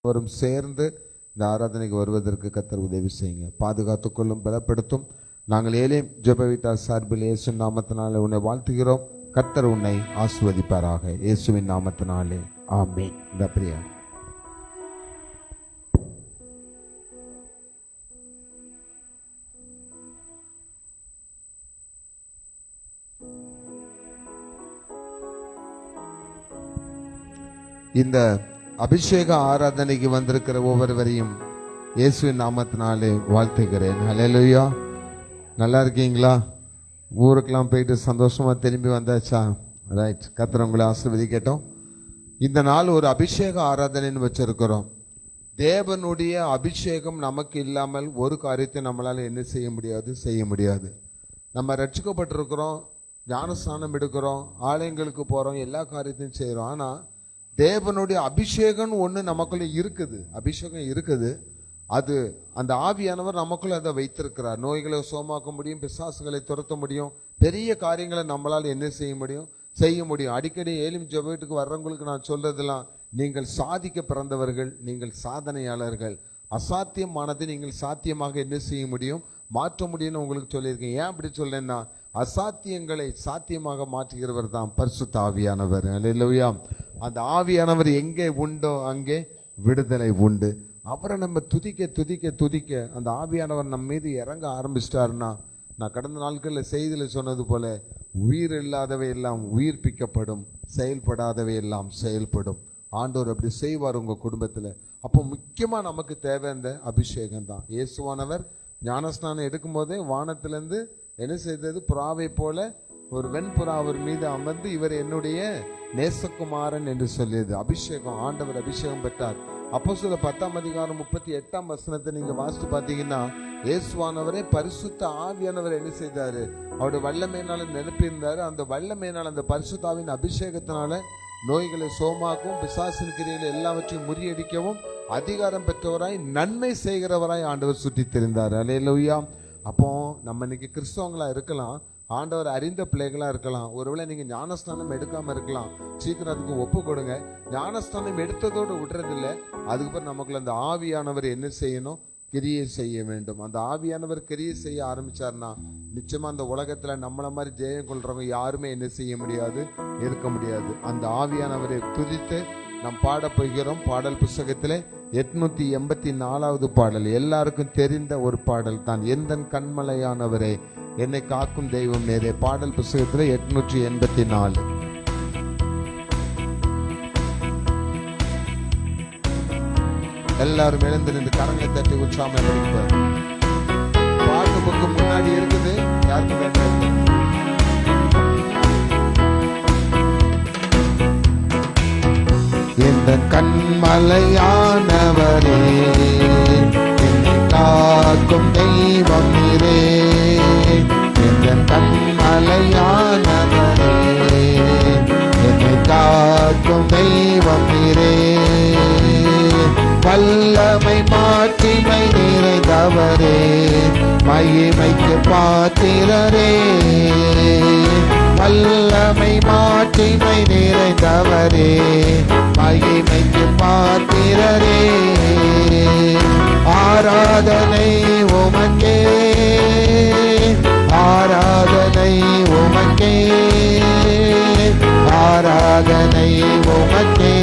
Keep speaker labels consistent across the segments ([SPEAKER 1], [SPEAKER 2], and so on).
[SPEAKER 1] வரும் சேர்ந்து இந்த ஆராதனைக்கு வருவதற்கு கர்த்தர் உதவி செய்யுங்க, பாதுகாத்துக்கொள்ளும், பலப்படுத்தும். நாங்கள் ஏலேம் ஜெப வீட்டார் சார்பில் இயேசு நாமத்தினாலே உன்னை வாழ்த்துகிறோம். கர்த்தர் உன்னை ஆசீர்வதிப்பாராக இயேசுவின் நாமத்தினாலே ஆமென். இந்த பிரியா இந்த அபிஷேக ஆராதனைக்கு வந்திருக்கிற ஒவ்வொருவரையும் இயேசுவின் நாமத்தினாலே வாழ்த்துகிறேன். ஹல்லேலூயா. நல்லா இருக்கீங்களா? ஊருக்கெல்லாம் போயிட்டு சந்தோஷமா திரும்பி வந்தாச்சா? ரைட். கர்த்தர் உங்களை ஆசீர்வதிக்கட்டும். இந்த நாள் ஒரு அபிஷேக ஆராதனைன்னு வச்சிருக்கிறோம். தேவனுடைய அபிஷேகம் நமக்கு இல்லாமல் ஒரு காரியத்தை நம்மளால என்ன செய்ய முடியாது. நம்ம ரட்சிக்கப்பட்டிருக்கிறோம், ஞானஸ்நானம் எடுக்கிறோம், ஆலயங்களுக்கு போறோம், எல்லா காரியத்தையும் செய்யறோம். ஆனா தேவனுடைய அபிஷேகம் ஒன்று நமக்குள்ள இருக்குது. அபிஷேகம் இருக்குது. அது அந்த ஆவியானவர் நமக்குள்ள அதை வைத்திருக்கிறார். நோய்களை சுகமாக்க முடியும், பிசாசுகளை துரத்த முடியும், பெரிய காரியங்களை நம்மளால் என்ன செய்ய முடியும். அடிக்கடி ஏலிம் ஜெப வீட்டுக்கு வர்றவங்களுக்கு நான் சொல்றதெல்லாம், நீங்கள் சாதிக்க பிறந்தவர்கள், நீங்கள் சாதனையாளர்கள். அசாத்தியமானதை நீங்கள் சாத்தியமாக என்ன செய்ய முடியும், மாற்ற முடியும்னு உங்களுக்கு சொல்லியிருக்கேன். ஏன் அப்படி சொல்லேன்னா, அசாத்தியங்களை சாத்தியமாக மாற்றுகிறவர் தான் பரிசுத்த ஆவியானவர். அல்லேலூயா. அந்த ஆவியானவர் எங்கே உண்டோ அங்கே விடுதலை உண்டு. அவரை நம்ம துதிக்க அந்த ஆவியானவர் நம்ம மீது இறங்க ஆரம்பிச்சிட்டாருன்னா, நான் கடந்த நாட்களில் செய்தியில் சொன்னது போல, உயிர் இல்லாதவை எல்லாம் உயிர்ப்பிக்கப்படும், செயல்படாதவை எல்லாம் செயல்படும். ஆண்டவர் அப்படி செய்வார் உங்க குடும்பத்தில். அப்போ முக்கியமாக நமக்கு தேவை இந்த அபிஷேகம் தான். இயேசுவானவர் ஞானஸ்நானம் எடுக்கும் போதே வானத்திலிருந்து என்ன செய்தது, புறாவை போல ஒரு வெண்புறா அவர் மீது அமர்ந்து, இவர் என்னுடைய நேசகுமாரன் என்று சொல்லியது. அபிஷேகம், ஆண்டவர் அபிஷேகம் பெற்றார். அப்போஸ்தலர் 10:38 நீங்க வாசித்து பார்த்தீங்கன்னா, இயேசுவானவரே பரிசுத்த ஆவியானவர் என்ன செய்தாரு, அவருடைய வல்லமையினால நிரப்பியிருந்தாரு. அந்த வல்லமையினால், அந்த பரிசுத்தாவின் அபிஷேகத்தினால நோய்களை சோமாக்கும், பிசாசின் கிரியைகளை எல்லாவற்றையும் முறியடிக்கவும் அதிகாரம் பெற்றவராய், நன்மை செய்கிறவராய் ஆண்டவர் சுற்றி தெரிந்தார். அல்லேலூயா. அப்போ நம்ம இன்னைக்கு கிறிஸ்தவங்களா இருக்கலாம், ஆண்டவர் அறிந்த பிள்ளைகளா இருக்கலாம். ஒருவேளை நீங்க ஞானஸ்தானம் எடுக்காம இருக்கலாம். சீக்கிரம் அதுக்கு ஒப்பு கொடுங்க. ஞானஸ்தானம் எடுத்ததோடு விடுறதில்லை. அதுக்கப்புறம் நமக்குள்ள அந்த ஆவியானவர் என்ன செய்யணும், கிரியை செய்ய வேண்டும். அந்த ஆவியானவர் கிரியை செய்ய ஆரம்பிச்சார்னா, நிச்சயமா அந்த உலகத்துல நம்மள மாதிரி ஜெயம் கொள்றவங்க யாருமே என்ன செய்ய முடியாது, இருக்க முடியாது. அந்த ஆவியானவரை துதித்து நாம் பாட போகிறோம். பாடல் புஸ்தகத்திலே 884வது பாடல், எல்லாருக்கும் தெரிந்த ஒரு பாடல் தான். எந்தன் கண்மலையானவரே, என்னை காக்கும் தெய்வம் நேரே. பாடல் புஸ்தகத்திலே 884. எல்லாரும் எழுந்து நின்று கரங்களை தட்டி உற்சாகம் அளிப்பார். பாட்டு புக்கு முன்னாடி இருக்குது, யாருக்கு வேண்டாம். இந்த கண்மலையானவரே, என்னை காக்கும் தெய்வம் நீரே. இந்த கண்மலையானவரே, என்னை காக்கும் தெய்வம் நீரே. வல்லமை மாட்சிமை நிறைந்தவரே, மகிமைக்கு பாத்திரரே. வல்லமை மாட்சிமை நிறைந்தவரே, மகிமைக்கு பாத்திரரே. ஆராதனை உமக்கே, ஆராதனை உமக்கே, ஆராதனை உமக்கே,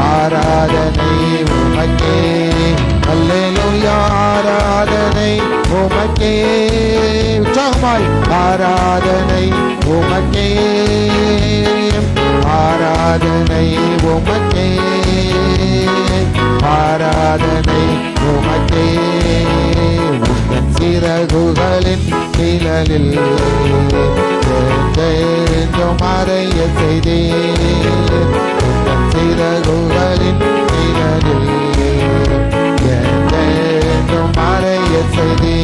[SPEAKER 1] ஆராதனை உமக்கே. அல்லேலூயா. ஆராதனை உமக்கே. உற்சாகமாய் ஆராதனை உமக்கே, ஆராதனை உமக்கே, ஆராதனை உமக்கே. உந்தன் சிறகுகளின் நிழலில் என்றும் மறைய செய்தே. உந்தன் சிறகுகளின் நிழலில் என்றும் மறைய செய்தே.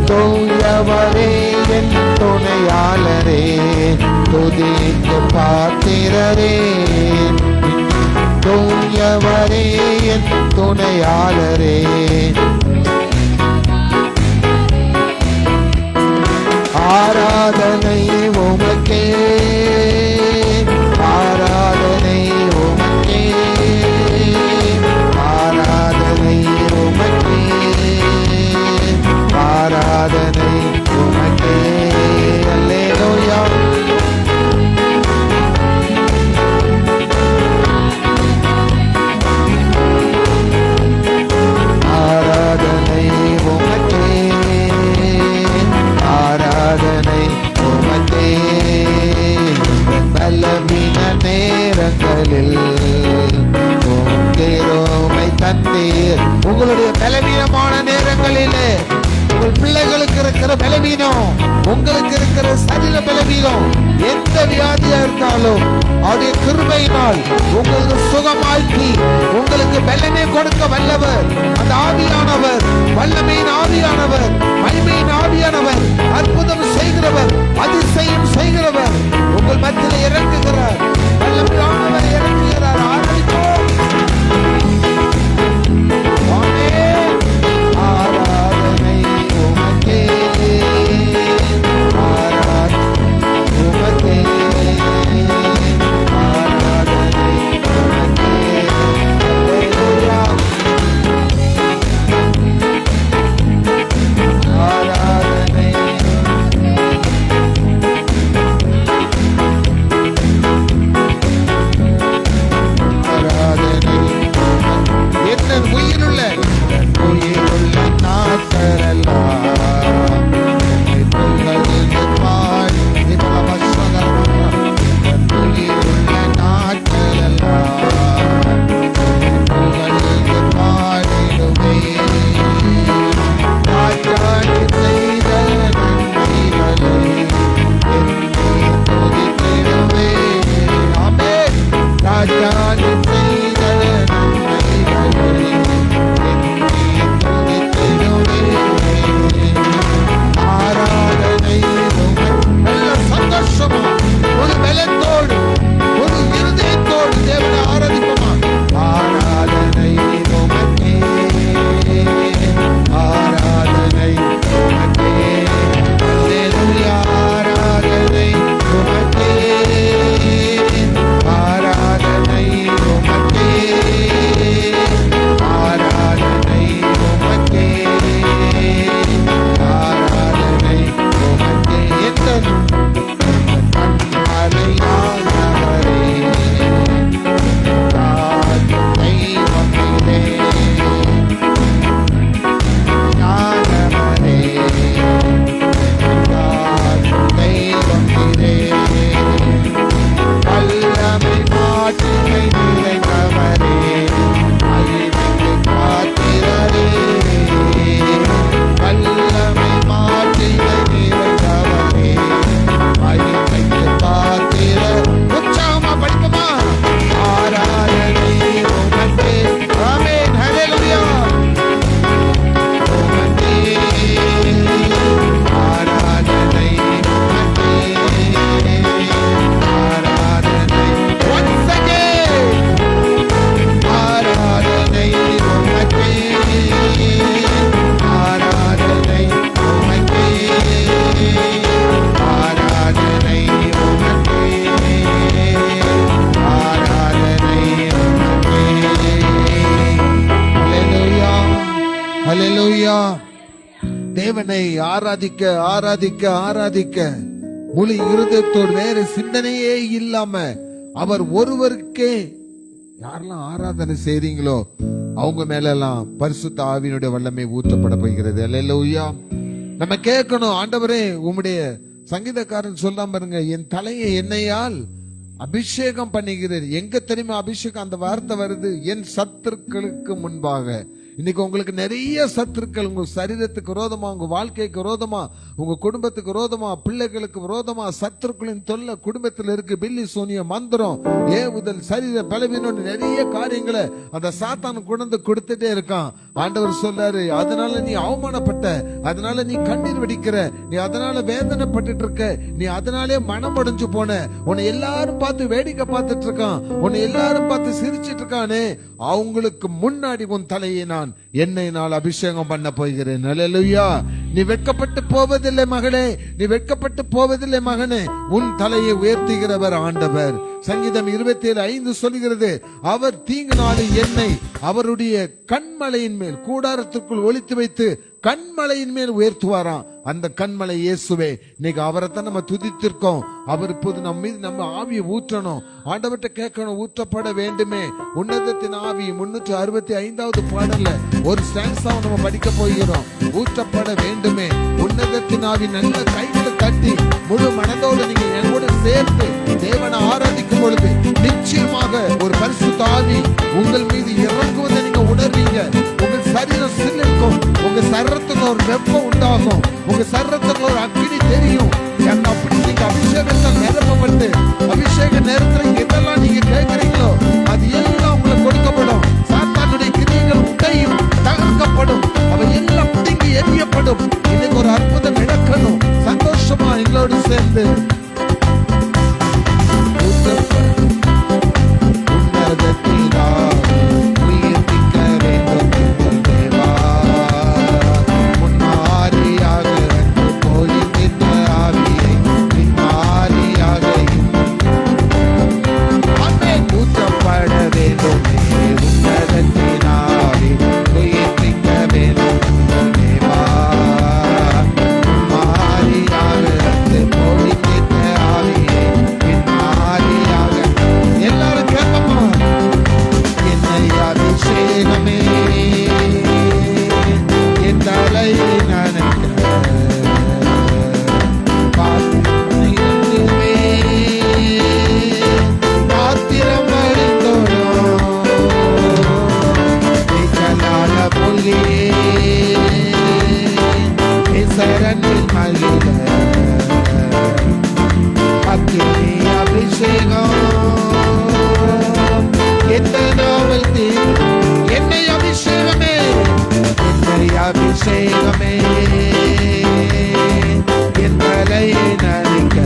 [SPEAKER 1] தூயவரே என் துணையாளரே, துதிக்கு பாத்திரரே. தூயவரே என் துணையாளரே, ஆராதனை உமக்கே, ஆராதனை உமக்கே, உம்மை தந்தீர். உங்களுடைய பலவீனமான நேரங்களிலே உங்கள் பிள்ளைகளுக்கு இருக்கிற பலவீனம், உங்களுக்கு இருக்கிற சரீர பலவீனம், எந்த வியாதியா இருந்தாலும் அவருடைய கிருபையினால் உங்களுக்கு சுகமாக்கி உங்களுக்கு பலனை கொடுக்க வல்லவர் அந்த ஆவியானவர், வல்லமையின் ஆவியானவர், மகிமையின் ஆவியானவர், அற்புதம் செய்கிறவர், அதிசயம் செய்கிறவர் உங்கள் மத்தியில் இறங்குகிறார். வல்லமையானவர் இறங்குகிறார். ஆராதிப்போம். ஆராதனை உமக்கே, உமக்கே, ஆராதனை உமக்கே. அல்லேலூயா. ஆராதனை ஆராதனை என்ன உயிருள்ள நாட்களெல்லாம் புகழ்ந்து பாடி உயிருள்ள நாட்களெல்லாம் புகழ்ந்து பாடிடுவே. ராஜாடி செய்த நன்மைகளை என்னை துதித்திடுவே. ஆமென். ராஜாடி செய்த நன்மைகளை ஆராதனை நல்ல சந்தோஷமா ஒரு பலத்தோடு ஒரு இருதயத்தோடு தேவனை ஆராதிப்போமா. ஆராதனை உமக்கே, ஆராதனை உமக்கே. அல்லேலூயா. ஆராதனை உமக்கே, ஆராதனை உமக்கே, ஆராதனை உமக்கே, ஆராதனை உமக்கே. எத்தன் கண்மலையானவரே, தெய்வமே, ஞானவரே, தெய்வமே, வல்லமை மாட்சிமை நிறைந்தவரே, மகிமைக்கு பாத்திரரே, வல்லமை மாட்சிமை நிறைந்தவரே, மகிமைக்கு பாத்திரர். உற்சாகமா படிப்போமா. ஆராதனை உமக்கே. ஆமென். ஹல்லேலூயா. உமக்கே, ஆராதனை உமக்கே, ஆராதனை. Once again. ஆராதனை உமக்கே, ஆராதனை உமக்கே, ஆராதனை உமக்கே, ஆராதனை உமக்கே. ஹல்லேலூயா. ஹல்லேலூயா. தேவனை ஆராதிக்க ஆராதிக்க ஆராதிக்க முழு இருதயத்தோடு வேற சிந்தனையே இல்லாம அவர் ஒருவருக்கே யாரெல்லாம் ஆராதனை செய்றீங்களோ அவங்க மேல எல்லாம் பரிசுத்த ஆவியினுடைய வல்லமை ஊற்றப்பட போகிறது. அல்லேலூயா. நம்ம கேட்கணும், ஆண்டவரே உம்முடைய சங்கீதக்காரன் சொல்லாம பாருங்க, என் தலையை எண்ணெயால் அபிஷேகம் பண்ணுகிறீர். எங்க தெரியுமா அபிஷேகம் அந்த வார்த்தை வருது? என் சத்துருக்களுக்கு முன்பாக. இன்னைக்கு உங்களுக்கு நிறைய சத்துருக்கள் உங்க சரீரத்துக்கு விரோதமா, உங்க வாழ்க்கைக்கு விரோதமா, உங்க குடும்பத்துக்கு விரோதமா, பிள்ளைகளுக்கு விரோதமா சத்துருக்களின் தொல்லை குடும்பத்தில் இருக்கு. பில்லி சூனிய மந்திரம், ஏவுதல், சரீர பலவீனம், நிறைய காரியங்களை அந்த சாத்தான் கொண்டு கொடுத்துட்டே இருக்கான். ஆண்டவர் சொல்றாரு, அதனால நீ அவமானப்பட்ட, அதனால நீ கண்ணீர் வெடிக்கிற, நீ அதனால வேதனைப்பட்டு இருக்க, நீ அதனாலே மனம் அடைஞ்சு போன, உன்னை எல்லாரும் பார்த்து வேடிக்கை பார்த்துட்டு இருக்கான், உன்னை எல்லாரும் பார்த்து சிரிச்சிட்டு இருக்கானே, அவங்களுக்கு முன்னாடி உன் தலையை நான் எண்ணெயினால் அபிஷேகம் பண்ண போகிறேன். அல்லேலூயா. நீ வெட்கப்பட்டு போவதில்லை மகளே, நீ வெட்கப்பட்டு போவதில்லை மகனே, உன் தலையை உயர்த்துகிறவர் ஆண்டவர். சங்கீதம் 27:5 சொல்கிறது, அவர் தீங்கு நாளில் என்னை அவருடைய கண்மலையின் மேல் கூடாரத்திற்குள் ஒளித்து வைத்து கண்மலையின் மேல் உயர்த்துவாராம். அந்த கண்மலை இயேசுவே. இன்னைக்கு அவரை தான் நம்ம துதித்திருக்கோம். அவர் இப்போது நம்ம மீது நம்ம ஆவியை ஊற்றணும். ஆண்டவர்கிட்ட கேட்கணும், ஊற்றப்பட வேண்டுமே. உன்னதத்தின் ஆவி 365வது பாடல்ல ஒரு ஸ்டான்ஸாவை நம்ம படிக்க போகிறோம். ஊற்றப்பட வேண்டுமே உன்னதத்தின் ஆவி. நல்ல கைகளை தட்டி முழு மனதோடு நீங்க என்னோட சேர்த்து தேவனை ஆராதிக்கும் பொழுது நிச்சயமாக ஒரு பரிசுத்த ஆவி உங்கள் மீது இறங்குவதை நீங்க உணர்வீங்க. உங்கள் சரீரம் சிலிர்க்கும். உங்க சரீரத்துக்கு ஒரு வெப்பம் உண்டாகும். உங்க சரீரத்துக்கு ஒரு அக்கினி தெரியும். அப்படி நீங்க அபிஷேகத்தால் நிரப்பப்பட்டு அபிஷேக நேரத்துல எதெல்லாம் நீங்க கேட்கிறீங்களோ அது எல்லாம் உங்களுக்கு கொடுக்கப்படும். சாத்தானுடைய கிரியைகள் உடையும், தகர்க்கப்படும். அவை எல்லாம் பிடிங்கி எரியப்படும். இன்னைக்கு ஒரு அற்புதம் நடக்கணும். சந்தோஷமா எங்களோடு சேர்ந்து அபிஷேகமே என் தலையை நனைக்க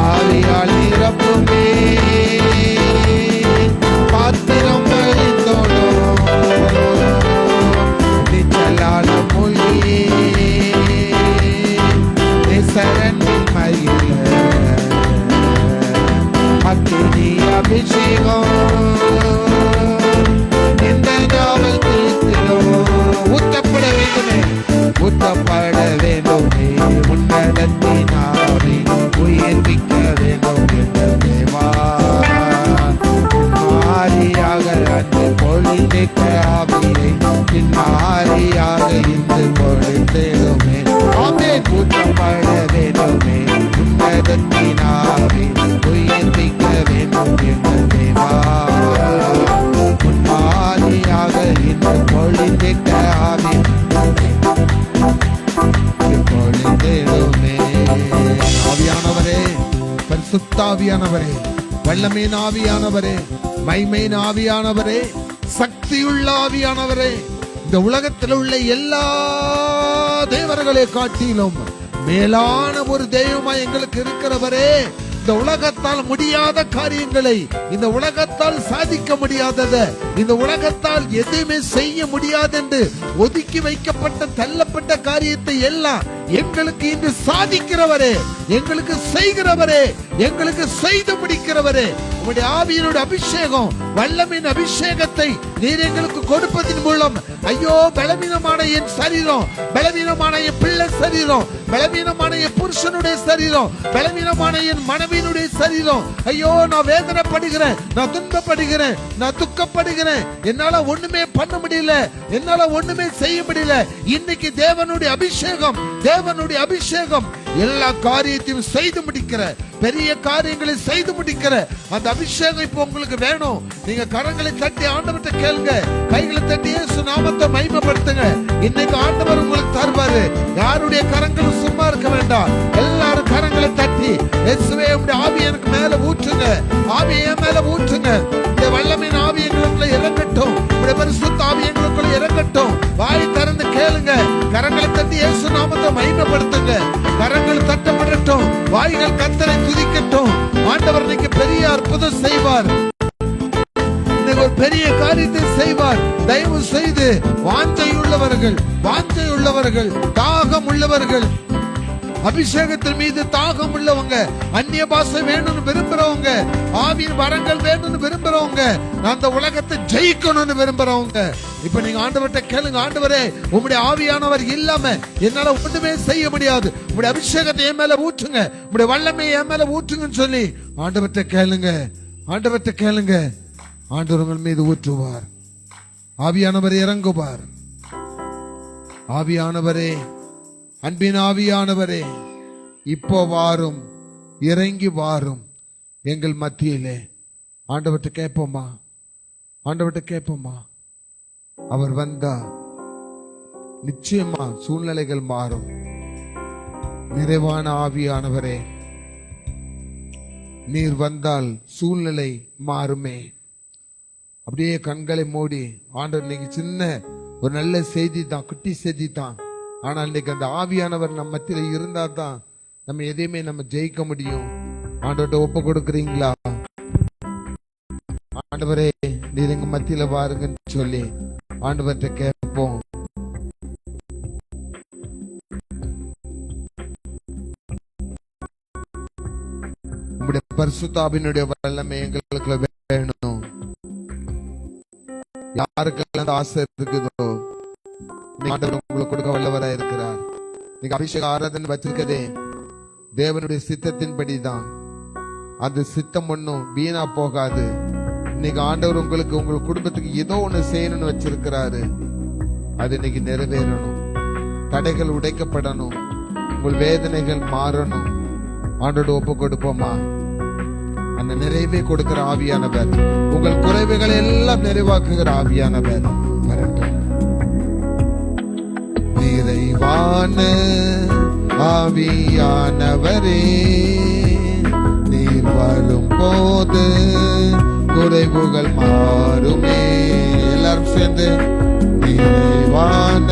[SPEAKER 1] ஆவியால் நிரப்புமே. பாத்திரம் வழிந்தோடும் நிச்சலால மொழியே சரணில் மகிழ அக்கினி அபிஷேகம் ஊற்றப்பட வேண்டுமே. ஊற்றப்பட வேண்டுமே உன்னதத்தினாலே உயிர்ப்பிக்க வேண்டும் என்ற தேவா. மாறியாக அன்று பொழிந்திட்ட ஆவியை மாறியாக இன்று பொழிந்தேடுமே. ஆமென். ஊற்றப்பட வேண்டுமே உன்னதத்தினாலே உயிர்ப்பிக்க வேண்டும் என்ற தேவா. மாறியாக இன்று பொழிந்திட்ட ஆவி பொழிந்தேடுமே. ஆவியானவரே, பரிசுத்த ஆவியானவரே, வல்லமையின் ஆவியானவரே, மைமையின் ஆவியானவரே, சக்தியுள்ள ஆவியானவரே, இந்த உலகத்தில் உள்ள எல்லா தேவர்களை காட்டிலும் மேலான ஒரு தெய்வமாய் எங்களுக்கு இருக்கிறவரே, இந்த உலகத்தால் முடியாத காரியங்களை, இந்த உலகத்தால் சாதிக்க முடியாததை, இந்த உலகத்தால் எதுவுமே செய்ய முடியாது என்று ஒதுக்கி வைக்கப்பட்ட தள்ளப்பட்ட காரியத்தை எல்லாம் எங்களுக்கு இன்று சாதிக்கிறவரே, எங்களுக்கு செய்கிறவரே, எங்களுக்கு செய்து முடிக்கிறவரே, உம்முடைய ஆவியினுடைய அபிஷேகம், வல்லமையின் அபிஷேகத்தை நீர் எங்களுக்கு கொடுப்பதன் மூலம் ஐயோ பலவீனமான என் சரீரம், பலவீனமான என் பிள்ளை சரீரம், பலவீனமான என் புருஷனுடைய சரீரம், பலவீனமான என் மனைவியினுடைய சரீரம், ஐயோ நான் வேதனைப்படுகிறேன், நான் துன்பப்படுகிறேன், நான் துக்கப்படுகிறேன், என்னால ஒண்ணுமே பண்ண முடியல, என்னால ஒண்ணுமே செய்ய முடியல. இன்னைக்கு தேவனுடைய அபிஷேகம், தேவனுடைய அபிஷேகம் எல்லா காரியத்தையும் செய்து முடிக்கிற, பெரிய காரியங்களை செய்து முடிக்கிற அந்த அபிஷேகம் இப்ப உங்களுக்கு வேணும். நீங்க கரங்களை தட்டி ஆண்டவர்கிட்ட கேளுங்க, கைகளை தட்டி இயேசு நாமத்தை மகிமைப்படுத்துங்க. இன்னைக்கு ஆண்டவர் உங்களுக்கு தருவாரு. யாருடைய கரங்களும் சும்மா இருக்க வேண்டாம். எல்லாரும் கரங்களை தட்டி இயேசுவே உம்முடைய ஆவி எனக்கு மேல ஊற்றுங்க, ஆவி என் மேல ஊற்றுங்க. இந்த வல்லமையின் ஆவி எங்களுக்குள்ள இறங்கட்டும், உம்முடைய பரிசுத்த ஆவி எங்களுக்குள்ள இறங்கட்டும். வாய் திறந்து கேளுங்க, கரங்களை தட்டி இயேசு நாமத்தை மகிமைப்படுத்துங்க. கரங்கள் தட்டப்படட்டும், வாய்கள் கர்த்தரை துதிக்கட்டும். ஆண்டவர் இன்னைக்கு பெரிய அற்புதம் செய்வார், ஒரு பெரிய காரியத்தை செய்வார். தயவு செய்து வாஞ்சை உள்ளவர்கள், தாகம் உள்ளவர்கள் அபிஷேகத்தின் மீது தாகம் உள்ளவங்க, அந்நிய பாஷை வேணும்னு விரும்புறவங்க, ஆவியின் வரங்கள் வேணும்னு விரும்புறவங்க, அந்த உலகத்தை ஜெயிக்கணும்னு விரும்புறவங்க, இப்ப நீங்க ஆண்டவர்கிட்ட கேளுங்க, ஆண்டவரே உம்முடைய ஆவியானவர் இல்லாம என்னால ஒண்ணுமே செய்ய முடியாது, உம்முடைய அபிஷேகத்தை என் மேல ஊற்றுங்க, உம்முடைய வல்லமை என் மேல ஊற்றுங்கன்னு சொல்லி ஆண்டவர்கிட்ட கேளுங்க. ஆண்டவர்கிட்ட கேளுங்க, ஆண்டவர் உங்கள் மீது ஊற்றுவார். ஆவியானவர் இறங்குவார். ஆவியானவரே, அன்பின் ஆவியானவரே, இப்போ வாரும், இறங்கி வாரும் எங்கள் மத்தியிலே. ஆண்டவர்கிட்ட கேட்போமா? ஆண்டவர்கிட்ட கேட்போமா? அவர் வந்தா நிச்சயமா சூழ்நிலைகள் மாறும். நிறைவான ஆவியானவரே, நீர் வந்தால் சூழ்நிலை மாறுமே. அப்படியே கண்களை மூடி ஆண்டவர், இன்னைக்கு சின்ன ஒரு நல்ல செய்தி தான், குட்டி செய்தி தான், ஆனால் இன்னைக்கு அந்த ஆவியானவர் நம்ம மத்தியில இருந்தா தான் நம்ம எதையுமே நம்ம ஜெயிக்க முடியும். ஆண்டவர்கிட்ட ஒப்பு கொடுக்குறீங்களா? ஆண்டவரே நீர் எங்க மத்தியில வாருங்கன்னு சொல்லி ஆண்டவர்கிட்ட கேட்போம். உங்களுடைய பரிசுத்தாவினுடைய வல்லமை எங்களுக்கு வேணும். யாருக்கெல்லாம் ஆசை இருக்குதோ ஆண்டவர் உங்களுக்கு கொடுக்க வல்லவரா இருக்கிறார். நீங்க அபிஷேக ஆராதனை வச்சிருக்கதே தேவனுடைய சித்தத்தின்படிதான். அந்த சித்தம் ஒண்ணும் வீணா போகாது. இன்னைக்கு ஆண்டவர் உங்களுக்கு உங்க குடும்பத்துக்கு ஏதோ ஒண்ணு செய்யணும்னு வச்சிருக்கிறாரு. அது இன்னைக்கு நிறைவேறணும். தடைகள் உடைக்கப்படணும். உங்கள் வேதனைகள் மாறணும். ஆண்டோட ஒப்பு கொடுப்போமா? அந்த நிறைவே கொடுக்கிற ஆவியானவர், உங்கள் குறைவுகளை எல்லாம் நிறைவாக்குகிற ஆவியானவர் வரட்டும். நிறைவான ஆவியானவரே, நீர் வரும் போது குறைவுகள் மாறுமே. எல்லாரும் சேர்ந்து, நிறைவான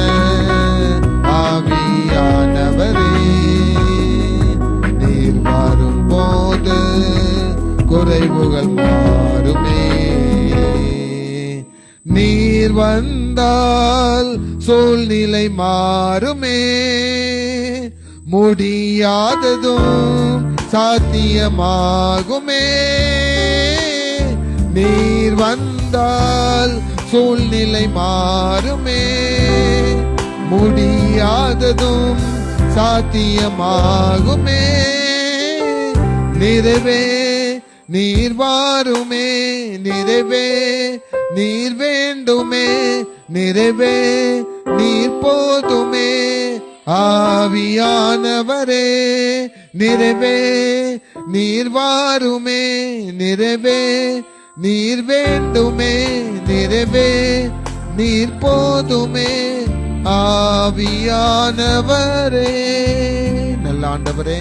[SPEAKER 1] ஆவியானவரே, நீர் வரும் போது குறைவுகள் மாறுமே. நீர் வந்தால் சூழ்நிலை மாறுமே. முடியாததும் சாத்தியமாகுமே. நீர் வந்தால் சூழ்நிலை மாறுமே. முடியாததும் சாத்தியமாகுமே. நிறைவே நீர் வாருமே. நிறைவே நீர் வேண்டுமே. நிறைவே நீர் போதுமே. ஆவியானவரே, நிறைவே நீர் வாருமே. நிறைவே நீர் வேண்டுமே. நிறைவே நீர் போதுமே. ஆவியானவரே, நல்ல ஆண்டவரே,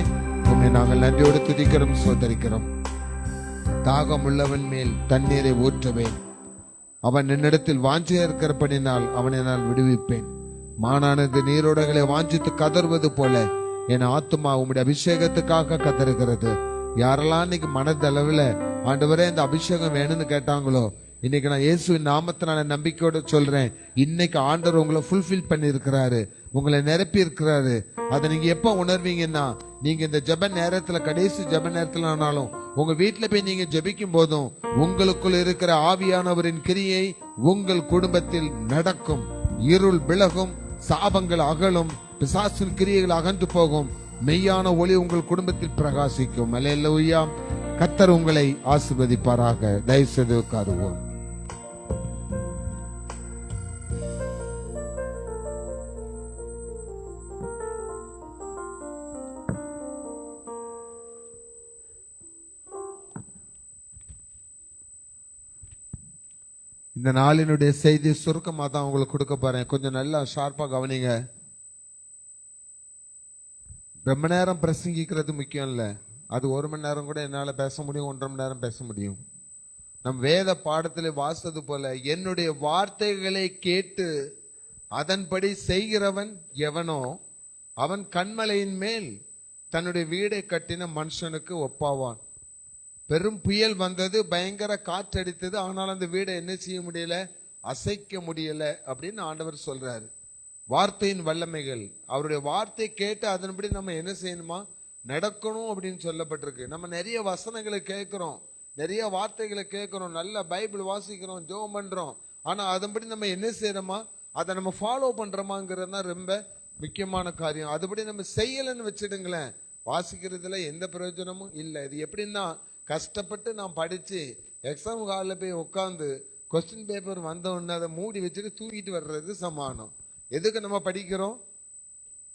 [SPEAKER 1] உம்மை நாங்கள் நன்றியோடு துதிக்கிறோம், சோதரிக்கிறோம். தாகம் உள்ளவன் மேல் தண்ணீரை ஊற்றுவேன். அவன் என்னிடத்தில் வாஞ்சியா இருக்கிறபடினால் அவனை நான் விடுவிப்பேன். மானானது நீரோடைகளை வாஞ்சித்து கதறுவது போல என் ஆத்துமா உம்முடைய அபிஷேகத்துக்காக கதறுகிறது. யாரெல்லாம் இன்னைக்கு மனதளவுல ஆண்டவரே இந்த அபிஷேகம் வேணும்னு கேட்டாங்களோ, இன்னைக்கு நான் இயேசுவின் நாமத்தினால நம்பிக்கையோட சொல்றேன், இன்னைக்கு ஆண்டவர் உங்களை ஃபுல்ஃபில் பண்ணி இருக்கிறாரு, உங்களை நிரப்பி இருக்கிறாரு. அதை நீங்க எப்ப உணர்வீங்கன்னா, நீங்க இந்த ஜெப நேரத்துல, கடைசி ஜெப நேரத்துல ஆனாலும் உங்க வீட்டுல போய் நீங்க ஜெபிக்கும் போதும் உங்களுக்குள் இருக்கிற ஆவியானவரின் கிரியை உங்கள் குடும்பத்தில் நடக்கும். இருள் விலகும், சாபங்கள் அகலும், பிசாசின் கிரியைகள் அகன்று போகும். மெய்யான ஒளி உங்கள் குடும்பத்தில் பிரகாசிக்கும். அல்லேலூயா. கர்த்தர் உங்களை ஆசீர்வதிப்பாராக. தயவு செய்து உட்காருவோம். இந்த நாளினுடைய செய்தி சுருக்கமாக தான் உங்களுக்கு கொடுக்க போறேன். கொஞ்சம் நல்லா ஷார்ப்பா கவனிங்க. ரொம்ப நேரம் பிரசங்கிக்கிறது முக்கியம் இல்லை. அது 1 மணி நேரம் கூட என்னால் பேச முடியும், 1.5 மணி நேரம் பேச முடியும். நம் வேத பாடத்தில் வாசித்தது போல, என்னுடைய வார்த்தைகளை கேட்டு அதன்படி செய்கிறவன் எவனோ அவன் கண்மலையின் மேல் தன்னுடைய வீடை கட்டின மனுஷனுக்கு ஒப்பாவான். பெரும் புயல் வந்தது, பயங்கர காற்றடித்தது, ஆனால் அந்த வீடை என்ன செய்ய முடியல, அசைக்க முடியல அப்படின்னு ஆண்டவர் சொல்றாரு. வார்த்தையின் வல்லமைகள். அவருடைய வார்த்தை கேட்டு அதன்படி நம்ம என்ன செய்யணுமா, நடக்கணும் அப்படின்னு சொல்லப்பட்டிருக்கு. நம்ம நிறைய வசனங்களை கேட்கிறோம், நிறைய வார்த்தைகளை கேட்கிறோம், நல்ல பைபிள் வாசிக்கிறோம், ஜெபம் பண்றோம். ஆனா அதன்படி நம்ம என்ன செய்யறோமா, அதை நம்ம ஃபாலோ பண்றோமாங்கிறது தான் ரொம்ப முக்கியமான காரியம். அதுபடி நம்ம செய்யலன்னு வச்சிடுங்களேன், வாசிக்கிறதுல எந்த பிரயோஜனமும் இல்லை. இது எப்படின்னா, கஷ்டப்பட்டு நான் படிச்சு எக்ஸாம் ஹாலில் போய் உட்காந்து கொஸ்டின் பேப்பர் வந்த உடனே அதை மூடி வச்சுட்டு தூக்கிட்டு வர்றது சமானம். எதுக்கு நம்ம படிக்கிறோம்?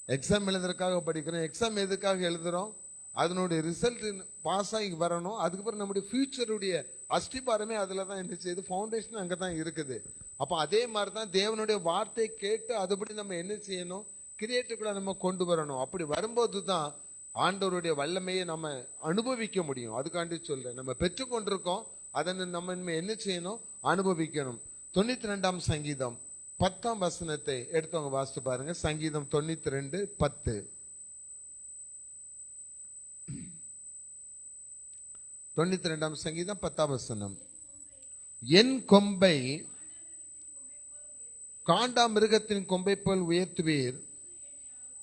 [SPEAKER 1] எக்ஸாம் எழுதுறதுக்காக படிக்கிறோம். எக்ஸாம் எதுக்காக எழுதுறோம்? அதனுடைய ரிசல்ட் பாஸ் ஆகி வரணும். அதுக்கப்புறம் நம்முடைய ஃபியூச்சருடைய அஸ்திபாரமே அதுல தான் என்ன செய்யுது, ஃபவுண்டேஷன் அங்கே தான் இருக்குது. அப்போ அதே மாதிரி தான் தேவனுடைய வார்த்தை கேட்டு அதுபடி நம்ம என்ன செய்யணும், கிரியேட்டிவ்ல நம்ம கொண்டு வரணும். அப்படி வரும்போது தான் ஆண்டவருடைய வல்லமையை நம்ம அனுபவிக்க முடியும். அதுக்காண்டி சொல்றேன், நம்ம பெற்றுக்கொண்டிருக்கோம், அதை நம்ம என்ன செய்யணும், அனுபவிக்கணும். 92ஆம் சங்கீதம் 10ஆம் வசனத்தை எடுத்தவங்க வாசித்து பாருங்க. சங்கீதம் 92:10. 92ஆம் சங்கீதம் 10ஆம் வசனம். என் கொம்பை காண்டா மிருகத்தின் கொம்பை போல் உயர்த்துவீர்,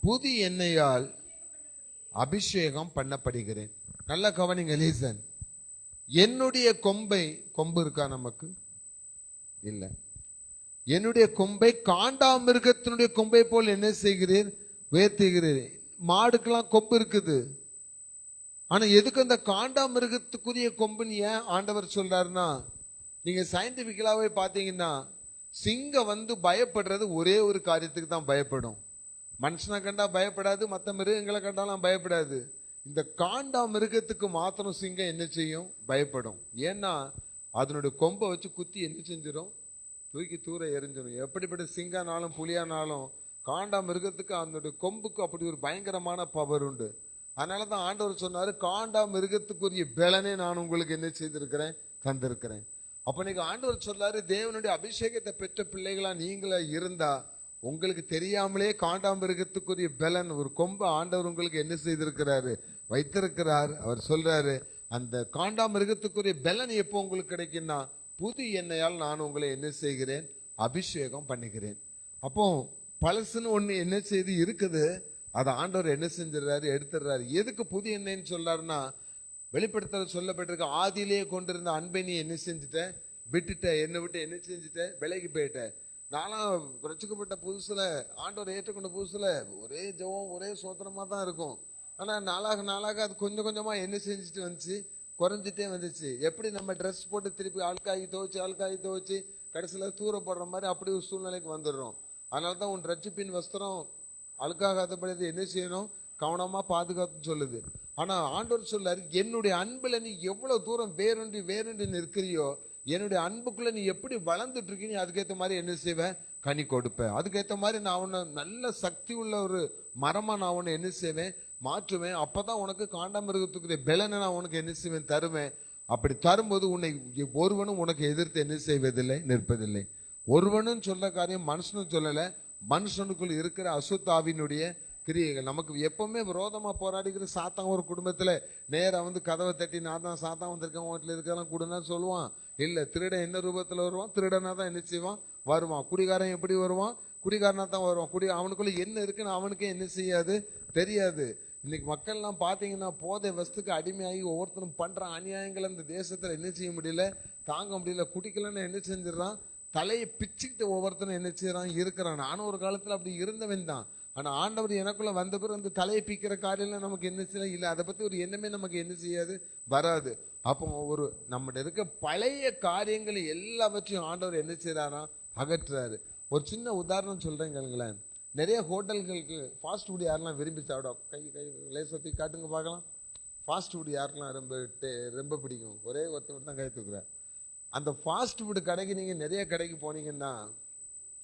[SPEAKER 1] புது எண்ணெயால் அபிஷேகம் பண்ணப்படுகிறேன். நல்ல கவனிங்க, லீசன். என்னுடைய கொம்பை, கொம்பு இருக்கா நமக்கு? இல்ல. என்னுடைய கொம்பை காண்டா மிருகத்தினுடைய கொம்பை போல் என்ன செய்கிறீர், உயர்த்துகிறீர். மாடுக்கெல்லாம் கொம்பு இருக்குது, ஆனா எதுக்கு அந்த காண்டா மிருகத்துக்குரிய கொம்புன்னு ஏன் ஆண்டவர் சொல்றாருன்னா, நீங்க சயின்டிபிக்கலாவே பாத்தீங்கன்னா சிங்கம் வந்து பயப்படுறது ஒரே ஒரு காரியத்துக்கு தான் பயப்படும். மனுஷனை கண்டா பயப்படாது, மற்ற மிருகங்களை கண்டாலும் பயப்படாது. இந்த காண்டா மிருகத்துக்கு மாத்திரம் சிங்கம் என்ன செய்யும், பயப்படும். ஏன்னா அதனுடைய கொம்பை வச்சு குத்தி என்ன செஞ்சிடும், தூக்கி தூர எரிஞ்சிடும். எப்படிப்பட்ட சிங்கனாலும் புலியானாலும் காண்டா மிருகத்துக்கு அதனுடைய கொம்புக்கு அப்படி ஒரு பயங்கரமான பவர் உண்டு. அதனாலதான் ஆண்டவர் சொன்னாரு, காண்டா மிருகத்துக்குரிய பலனே நான் உங்களுக்கு என்ன செய்திருக்கிறேன், தந்திருக்கிறேன். அப்ப நீங்க ஆண்டவர் சொல்லாரு, தேவனுடைய அபிஷேகத்தை பெற்ற பிள்ளைகளா நீங்களா இருந்தா உங்களுக்கு தெரியாமலே காண்டா மிருகத்துக்குரிய பலன், ஒரு கொம்பை ஆண்டவர் உங்களுக்கு என்ன செய்திருக்கிறாரு, வைத்திருக்கிறார். அவர் சொல்றாரு, அந்த காண்டா மிருகத்துக்குரிய பலன் எப்போ உங்களுக்கு கிடைக்கும்னா, புது எண்ணெயால் நான் உங்களை என்ன செய்கிறேன், அபிஷேகம் பண்ணுகிறேன். அப்போ பழசுன்னு ஒண்ணு என்ன செய்து இருக்குது, அதை ஆண்டவர் என்ன செஞ்சிடறாரு, எடுத்துடுறாரு. எதுக்கு புது எண்ணெய்ன்னு சொல்றாருன்னா, வெளிப்படுத்தல சொல்லப்பட்டிருக்க, ஆதியிலேயே கொண்டிருந்த அன்பை நீ என்ன செஞ்சுட்ட, விட்டுட்ட, என்னை விட்டு என்ன செஞ்சுட்ட, விலகி போயிட்ட. நானும் ரட்சிக்கப்பட்ட புதுசுல, ஆண்டவர் ஏற்றுக்கொண்ட புதுசுல ஒரே ஜெபம் ஒரே சோத்திரமா தான் இருக்கும். ஆனா நாளாக நாளாக அது கொஞ்சம் கொஞ்சமா என்ன செஞ்சுட்டு வந்துச்சு, குறைஞ்சிட்டே வந்துச்சு. எப்படி நம்ம ட்ரெஸ் போட்டு திருப்பி அழுக்காகி துவச்சு கடைசியில தூர போடுற மாதிரி அப்படி ஒரு சூழ்நிலைக்கு வந்துடுறோம். அதனாலதான் உன் ரட்சிப்பின் வஸ்திரம் அழுக்காகாதபடி என்ன செய்யணும், கவனமா பாதுகாத்து சொல்லுது. ஆனா ஆண்டவர் சொல்லாரு, என்னுடைய அன்புல நீ எவ்வளவு தூரம் வேறொன்றி நிற்கிறியோ, என்னுடைய அன்புக்குள்ள நீ எப்படி வளர்ந்துட்டு இருக்கீங்க, அதுக்கேற்ற மாதிரி என்ன செய்வேன், கனி கொடுப்பேன். அதுக்கேற்ற மாதிரி நான் உன்னை நல்ல சக்தி உள்ள ஒரு மரமா நான் உன்னை என்ன செய்வேன், மாற்றுவேன். அப்பதான் உனக்கு காண்டாமிருகத்துக்குரிய பலனை நான் உனக்கு என்ன செய்வேன், தருவேன். அப்படி தரும்போது உன்னை ஒருவனும் உனக்கு எதிர்த்து என்ன செய்வதில்லை, நிற்பதில்லை. ஒருவனும் சொல்ல காரியம் மனுஷனும் சொல்லல, மனுஷனுக்குள் இருக்கிற அசுத்தாவினுடைய கிரியைகள். நமக்கு எப்பவுமே விரோதமா போராடிக்கிற சாத்தான் ஒரு குடும்பத்துல நேரா வந்து கதவை தட்டி, நான் தான் சாத்தான் வந்திருக்கேன், வீட்டுல இருக்கலாம் கொடுன்னா சொல்லுவான். இல்ல, திருடன் என்ன ரூபத்துல வருவான், திருடனா தான் என்ன செய்வான், வருவான். குடிகாரன் எப்படி வருவான், குடிகாரனா தான் வருவான். அவனுக்குள்ள என்ன இருக்குன்னு அவனுக்கே என்ன செய்யாது, தெரியாது. இன்னைக்கு மக்கள் எல்லாம் பாத்தீங்கன்னா போதை வஸ்துக்கு அடிமையாகி ஒவ்வொருத்தரும் பண்ற அநியாயங்கள் இந்த தேசத்துல என்ன செய்ய முடியல, தாங்க முடியல. குடிக்கலன்னு என்ன செஞ்சிடறான், தலையை பிச்சுக்கிட்டு ஒவ்வொருத்தரும் என்ன செய்யறான், இருக்கிறான். நானும் ஒரு காலத்துல அப்படி இருந்தவன் தான். ஆனா ஆண்டவர் எனக்குள்ள வந்த பிறகு அந்த தலையை பிக்கிற காரியம் நமக்கு என்ன செய்யல, இல்ல அதை பத்தி ஒரு எண்ணமே நமக்கு என்ன செய்யாது, வராது. அப்போ ஒரு நம்மகிட்ட இருக்க பழைய காரியங்களை எல்லாவற்றையும் ஆண்டவர் என்ன செய்யறாரா, அகற்றுறாரு. ஒரு சின்ன உதாரணம் சொல்றேன். நிறைய ஹோட்டல்களுக்கு ஃபாஸ்ட் ஃபுட் யாரெல்லாம் விரும்பி சாப்பிடும், கை லேசத்தி காட்டுங்க பார்க்கலாம். ஃபாஸ்ட் ஃபுட் யாருக்கெல்லாம் ரொம்ப பிடிக்கும், ஒரே ஒருத்தர் தான் கை தூக்குறார். அந்த ஃபாஸ்ட் ஃபுட் கடைக்கு நீங்க நிறைய கடைக்கு போனீங்கன்னா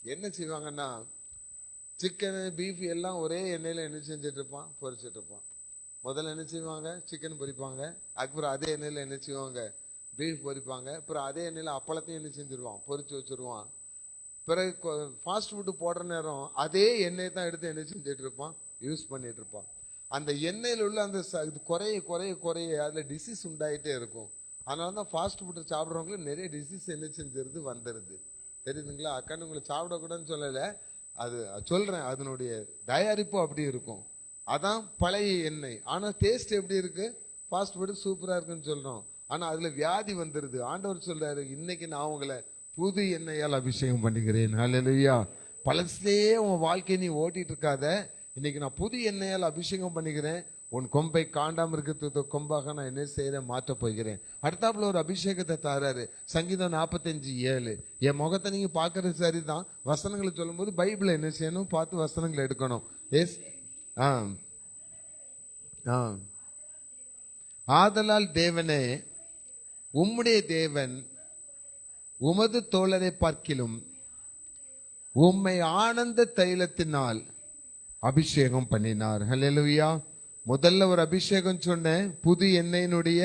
[SPEAKER 1] என்ன செய்வாங்கன்னா, சிக்கனு பீஃப் எல்லாம் ஒரே எண்ணெயில என்ன செஞ்சுட்டு இருப்பான், பொரிச்சிட்டு இருப்பான். முதல்ல என்ன செய்வாங்க, சிக்கன் பொரிப்பாங்க. அதுக்கப்புறம் அதே எண்ணெயில என்ன செய்வாங்க, பீஃப் பொரிப்பாங்க. அப்புறம் அதே எண்ணெயில அப்பளத்தையும் என்ன செஞ்சிருவான், பொரிச்சு வச்சிருவான். பிறகு ஃபாஸ்ட் ஃபுட்டு போடுற நேரம் அதே எண்ணெயை தான் எடுத்து என்ன செஞ்சுட்டு இருப்பான், யூஸ் பண்ணிட்டு இருப்பான். அந்த எண்ணெயில் உள்ள அந்த குறைய அதுல டிசீஸ் உண்டாயிட்டே இருக்கும். அதனாலதான் ஃபாஸ்ட் ஃபுட்டு சாப்பிட்றவங்களுக்கு நிறைய டிசீஸ் என்ன செஞ்சிருது, வந்துருது. தெரியுதுங்களா? அக்கான்னு உங்களை சாப்பிடக்கூடாதுன்னு சொல்லலை, அது சொல்றேன், அதனுடைய தயாரிப்பு அப்படி இருக்கும். அதான் பழைய எண்ணெய். ஆனா டேஸ்ட் எப்படி இருக்கு? ஃபாஸ்ட் ஃபுட் சூப்பரா இருக்குன்னு சொல்றோம். ஆனா அதுல வியாதி வந்துருது. ஆண்டவர் சொல்றாரு, இன்னைக்கு நான் உங்களை புது எண்ணெயால் அபிஷேகம் பண்ணிக்கிறேன். ஹல்லேலூயா. பழசிலேயே உன் வாழ்க்கையை நீ ஓட்டிட்டு இருக்காத. இன்னைக்கு நான் புது எண்ணெயால் அபிஷேகம் பண்ணிக்கிறேன். உன் கொம்பை காண்டாம இருக்கிறது கொம்பாக நான் என்ன செய்யறேன், மாற்ற போகிறேன். அடுத்தாப்புல ஒரு அபிஷேகத்தை தாராரு. சங்கீதம் 45:7. என் முகத்தை நீங்க பாக்குறது சரிதான், வசனங்களை சொல்லும் போது பைபிளை என்ன செய்யணும், பார்த்து வசனங்களை எடுக்கணும். எஸ். ஆதலால் தேவனே, உம்முடைய தேவன் உமது தோழரை பார்க்கிலும் உம்மை ஆனந்த தைலத்தினால் அபிஷேகம் பண்ணினார். ஹல்லேலூயா. முதல்ல ஒரு அபிஷேகம் சொன்னேன், புது எண்ணெயினுடைய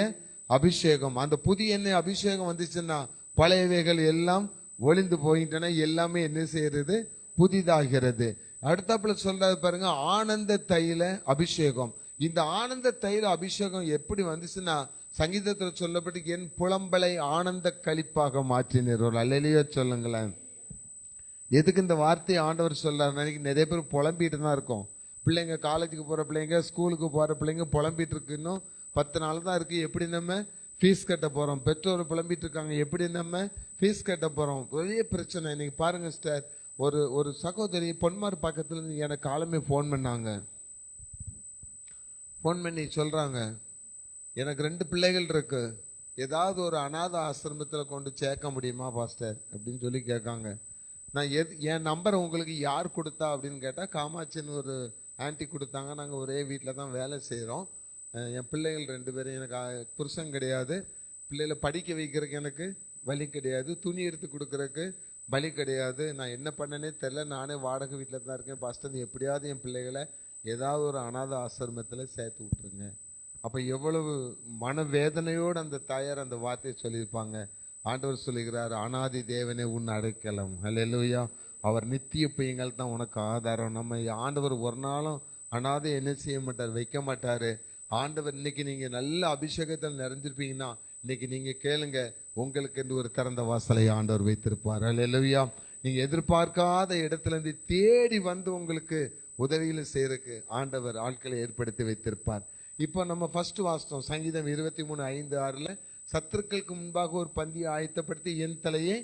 [SPEAKER 1] அபிஷேகம். அந்த புது எண்ணெய் அபிஷேகம் வந்துச்சுன்னா பழையவைகள் எல்லாம் ஒளிந்து போயிட்டன, எல்லாமே என்ன செய்யறது, புதிதாகிறது. அடுத்தாப்புல சொல்றது பாருங்க, ஆனந்த தைல அபிஷேகம். இந்த ஆனந்த தைல அபிஷேகம் எப்படி வந்துச்சுன்னா, சங்கீதத்துல சொல்லப்பட்டு என் புலம்பலை ஆனந்த களிப்பாக மாற்றினர். அல்லேலூயா சொல்லுங்களேன். எதுக்கு இந்த வார்த்தையை ஆண்டவர் சொல்றாரு? நிறைய பேர் புலம்பிட்டு தான் இருக்கோம். பிள்ளைங்க காலேஜுக்கு போற பிள்ளைங்க, ஸ்கூலுக்கு போற பிள்ளைங்க புலம்பிட்டு இருக்கு. இன்னும் 10 நாள் தான் இருக்கு. எப்படி நம்ம ஃபீஸ் கட்ட போறோம்? பெற்றோர் புலம்பிட்டு இருக்காங்க, எப்படி நம்ம ஃபீஸ் கட்ட போறோம்? பெரிய பிரச்சனை. இன்னைக்கு பாருங்க சிஸ்டர், ஒரு சகோதரி பொன்மார் பக்கத்துல இருந்து எனக்கு காலமே ஃபோன் பண்ணாங்க. ஃபோன் பண்ணி சொல்றாங்க, எனக்கு 2 பிள்ளைகள் இருக்கு, ஏதாவது ஒரு அநாத ஆசிரமத்துல கொண்டு சேர்க்க முடியுமா பாஸ்டர் அப்படின்னு சொல்லி கேட்காங்க. நான் என் நம்பர் உங்களுக்கு யார் கொடுத்தா அப்படின்னு கேட்டா, காமாட்சின்னு ஒரு ஆன்டி கொடுத்தாங்க. நாங்கள் ஒரே வீட்டில் தான் வேலை செய்கிறோம். என் பிள்ளைகள் 2 பேரும், எனக்கு புருஷன் கிடையாது, பிள்ளைகளை படிக்க வைக்கிறதுக்கு எனக்கு வழி கிடையாது, துணி எடுத்து கொடுக்கறதுக்கு வழி கிடையாது. நான் என்ன பண்ணனே தெரில, நானே வாடகை வீட்டில் தான் இருக்கேன். பாஸ்டர் எப்படியாவது என் பிள்ளைகளை ஏதாவது ஒரு அநாத ஆசிரமத்தில் சேர்த்து விட்டுருங்க. அப்போ எவ்வளவு மனவேதனையோடு அந்த தாயார் அந்த வார்த்தையை சொல்லியிருப்பாங்க. ஆண்டவர் சொல்லுகிறார், அனாதி தேவனே உன் அடைக்கலம். ஹல்லேலூயா. அவர் நித்திய பையங்கள் தான் உனக்கு ஆதாரம். நம்ம ஆண்டவர் ஒரு நாளும் அனாதை என்ன செய்ய மாட்டார், வைக்க மாட்டாரு. ஆண்டவர் இன்னைக்கு நீங்க நல்ல அபிஷேகத்தில் நிறைஞ்சிருப்பீங்கன்னா, இன்னைக்கு நீங்க கேளுங்க, உங்களுக்கு என்று ஒரு திறந்த வாசலை ஆண்டவர் வைத்திருப்பார். ஹல்லேலூயா. நீங்க எதிர்பார்க்காத இடத்துல இருந்து தேடி வந்து உங்களுக்கு உதவியில செய்யறதுக்கு ஆண்டவர் ஆட்களை ஏற்படுத்தி வைத்திருப்பார். இப்போ நம்ம ஃபர்ஸ்ட் வாசித்தோம் சங்கீதம் 23:5-6. சத்துருக்களுக்கு முன்பாக ஒரு பந்தியை ஆயத்தப்படுத்தி என் தலையை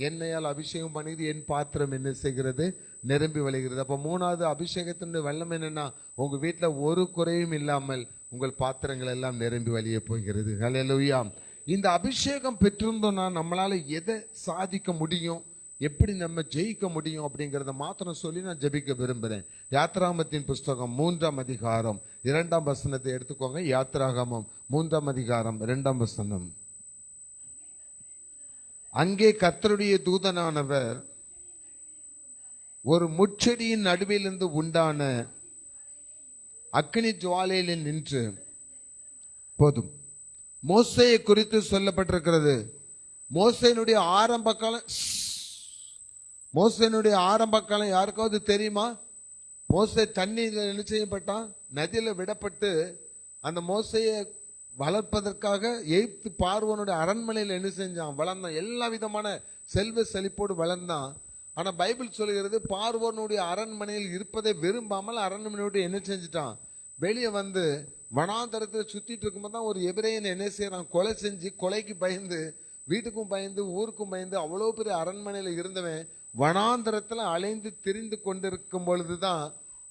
[SPEAKER 1] எண்ணெயால் அபிஷேகம் பண்ணுகிறது, என் பாத்திரம் என்ன செய்கிறது, நிரம்பி வழிகிறது. அப்போ 3வது அபிஷேகத்தினுடைய வெள்ளம் என்னன்னா, உங்க வீட்டுல ஒரு குறையும் இல்லாமல் உங்கள் பாத்திரங்கள் எல்லாம் நிரம்பி வழிய போகிறது. ஹல்லேலூயா. இந்த அபிஷேகம் பெற்றிருந்தோம்னா நம்மளால எதை சாதிக்க முடியும், எப்படி நம்ம ஜெயிக்க முடியும் அப்படிங்கறத மாத்திரம் சொல்லி நான் ஜெபிக்க விரும்புறேன். யாத்ராகமத்தின் புஸ்தகம் 3ஆம் அதிகாரம் 2ஆம் வசனத்தை எடுத்துக்கோங்க. யாத்ராகமம் 3ஆம் அதிகாரம் 2ஆம் வசனம். அங்கே கர்த்தருடைய தூதனானவர் ஒரு முட்செடியின் நடுவிலிருந்து உண்டான அக்கினி ஜுவாலையில் நின்று, போதும். மோசேயை குறித்து சொல்லப்பட்டிருக்கிறது. மோசேனுடைய ஆரம்ப காலம், மோசேனுடைய ஆரம்ப காலம் யாருக்காவது தெரியுமா? மோசே தண்ணீரில் என்ன செய்யப்பட்டான், நதியில விடப்பட்டு அந்த மோசையை வளர்ப்பதற்காக எய்த்து பார்வோனுடைய அரண்மனையில் என்ன செஞ்சான், வளர்ந்தான். எல்லா விதமான செல்வ செழிப்போடு வளர்ந்தான். ஆனா பைபிள் சொல்கிறது, பார்வோனுடைய அரண்மனையில் இருப்பதை விரும்பாமல் அரண்மனையோடு என்ன செஞ்சுட்டான், வெளியே வந்து வனாந்தரத்தில் சுத்திட்டு இருக்கும்போது தான் ஒரு எபிரேயன் என்ன செய்யறான், கொலை செஞ்சு, கொலைக்கு பயந்து, வீட்டுக்கும் பயந்து, ஊருக்கும் பயந்து, அவ்வளோ பெரிய அரண்மனையில இருந்தவன் வனாந்தரத்துல அலைந்து திரிந்து கொண்டிருக்கும் பொழுதுதான்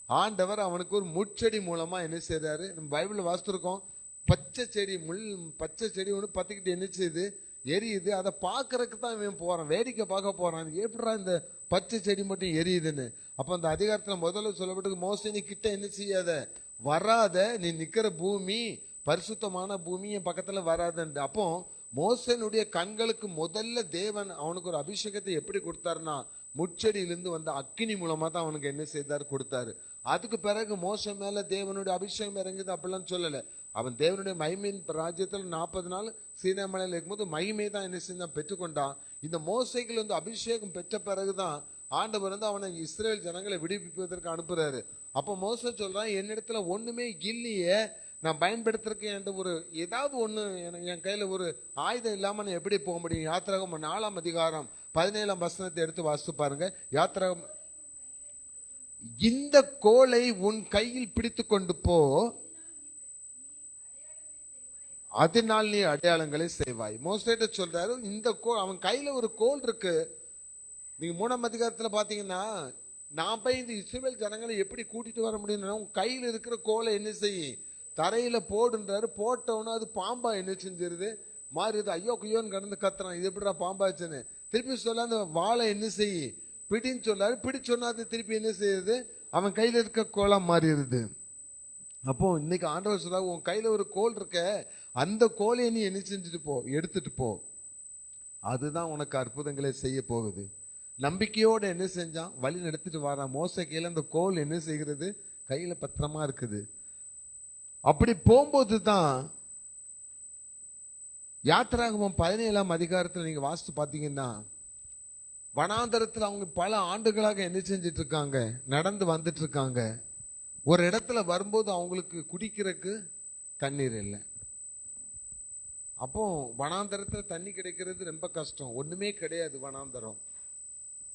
[SPEAKER 1] ஆண்டவர் அவனுக்கு ஒரு முட்செடி மூலமா என்ன செய்யறாரு. நம்ம பைபிள் வாசித்திருக்கோம், பச்சை செடி, பச்சை செடி ஒன்று பத்திக்கிட்டு என்ன செய்யுது, எரியுது. அதை பார்க்கறதுக்கு தான் இவன் போறான், வேடிக்கை பார்க்க போறான், எப்படா இந்த பச்சை செடி மட்டும் எரியுதுன்னு. அப்ப அந்த அதிகாரத்துல முதல்ல சொல்லப்பட்டு, மோசே நீ கிட்ட என்ன செய்யாத, வராத, நீ நிக்கிற பூமி பரிசுத்தமான பூமி, என் பக்கத்துல வராதுன்னு. அப்போ மோசனுடைய கண்களுக்கு முதல்ல தேவன் அவனுக்கு ஒரு அபிஷேகத்தை எப்படி கொடுத்தாருன்னா, முட்செடியிலிருந்து வந்த அக்கினி மூலமா தான் அவனுக்கு என்ன செய்தாரு, கொடுத்தாரு. அதுக்கு பிறகு மோசம் மேல தேவனுடைய அபிஷேகம் இறங்குது அப்படிலாம் சொல்லல. அவன் தேவனுடைய மகிமையின் ராஜ்யத்தில் 40 நாள் சீனா மலையில இருக்கும்போது மகிமை தான் என்ன செஞ்சான், பெற்றுக்கொண்டான். இந்த மோசைகள் வந்து அபிஷேகம் பெற்ற பிறகுதான் ஆண்டவர் வந்து அவனை இஸ்ரேல் ஜனங்களை விடுவிப்பதற்கு அனுப்புறாரு. அப்ப மோச சொல்றான், என்னிடத்துல ஒண்ணுமே இல்லையே, நான் பயன்படுத்துறதுக்கு என்கிட்ட ஒரு ஏதாவது ஒண்ணு, என் கையில ஒரு ஆயுதம் இல்லாம நான் எப்படி போக முடியும்? யாத்திராகமம் 4ஆம் அதிகாரம் 17ஆம் வசனத்தை எடுத்து வாசித்து பாருங்க. யாத்திராகமம் இந்த கோலை உன் கையில் பிடித்து கொண்டு போ, அதனால் நீ அடையாளங்களை செய்வாய். மோசேட்ட சொல்றாரு, இந்த கோல், அவன் கையில ஒரு கோல் இருக்கு. நீங்க 3ஆம் அதிகாரத்துல பாத்தீங்கன்னா, நான் போய் இந்த இஸ்ரவேல் ஜனங்களை எப்படி கூட்டிட்டு வர முடியும்னா, உன் கையில் இருக்கிற கோலை என்ன செய்யும், தரையில போடுன்றாரு. போட்டவன அது பாம்பா என்ன செஞ்சிருது, மாறிடுது. ஐயோ குயோன்னு கடந்து கத்துறான், இது எப்படிடா பாம்பாச்சுன்னு. திருப்பி சொல்ல அந்த வாழை என்ன செய்யும், பிடின்னு சொல்லாரு. பிடி சொன்னா அது திருப்பி என்ன செய்யுது, அவன் கையில இருக்க கோலா மாறிடுது. அப்போ இன்னைக்கு ஆண்டவர் சொல்ல, உன் கையில ஒரு கோல் இருக்க, அந்த கோலையை நீ என்ன செஞ்சுட்டு போ, எடுத்துட்டு போ, அதுதான் உனக்கு அற்புதங்களை செய்ய போகுது. நம்பிக்கையோட என்ன செஞ்சான், வழி நடத்திட்டு வரான். மோசே கையில அந்த கோல் என்ன செய்கிறது, கையில பத்திரமா இருக்குது. அப்படி போகும்போது தான் யாத்திராகமம் 17ஆம் அதிகாரத்தில் நீங்க வாசித்து பாத்தீங்கன்னா, வனாந்தரத்தில் அவங்க பல ஆண்டுகளாக என்ன செஞ்சிட்டு இருக்காங்க, நடந்து வந்துட்டு இருக்காங்க. ஒரு இடத்துல வரும்போது அவங்களுக்கு குடிக்கிறதுக்கு தண்ணீர் இல்லை. அப்போ வனாந்தரத்துல தண்ணி கிடைக்கிறது ரொம்ப கஷ்டம், ஒண்ணுமே கிடையாது வனாந்தரம்.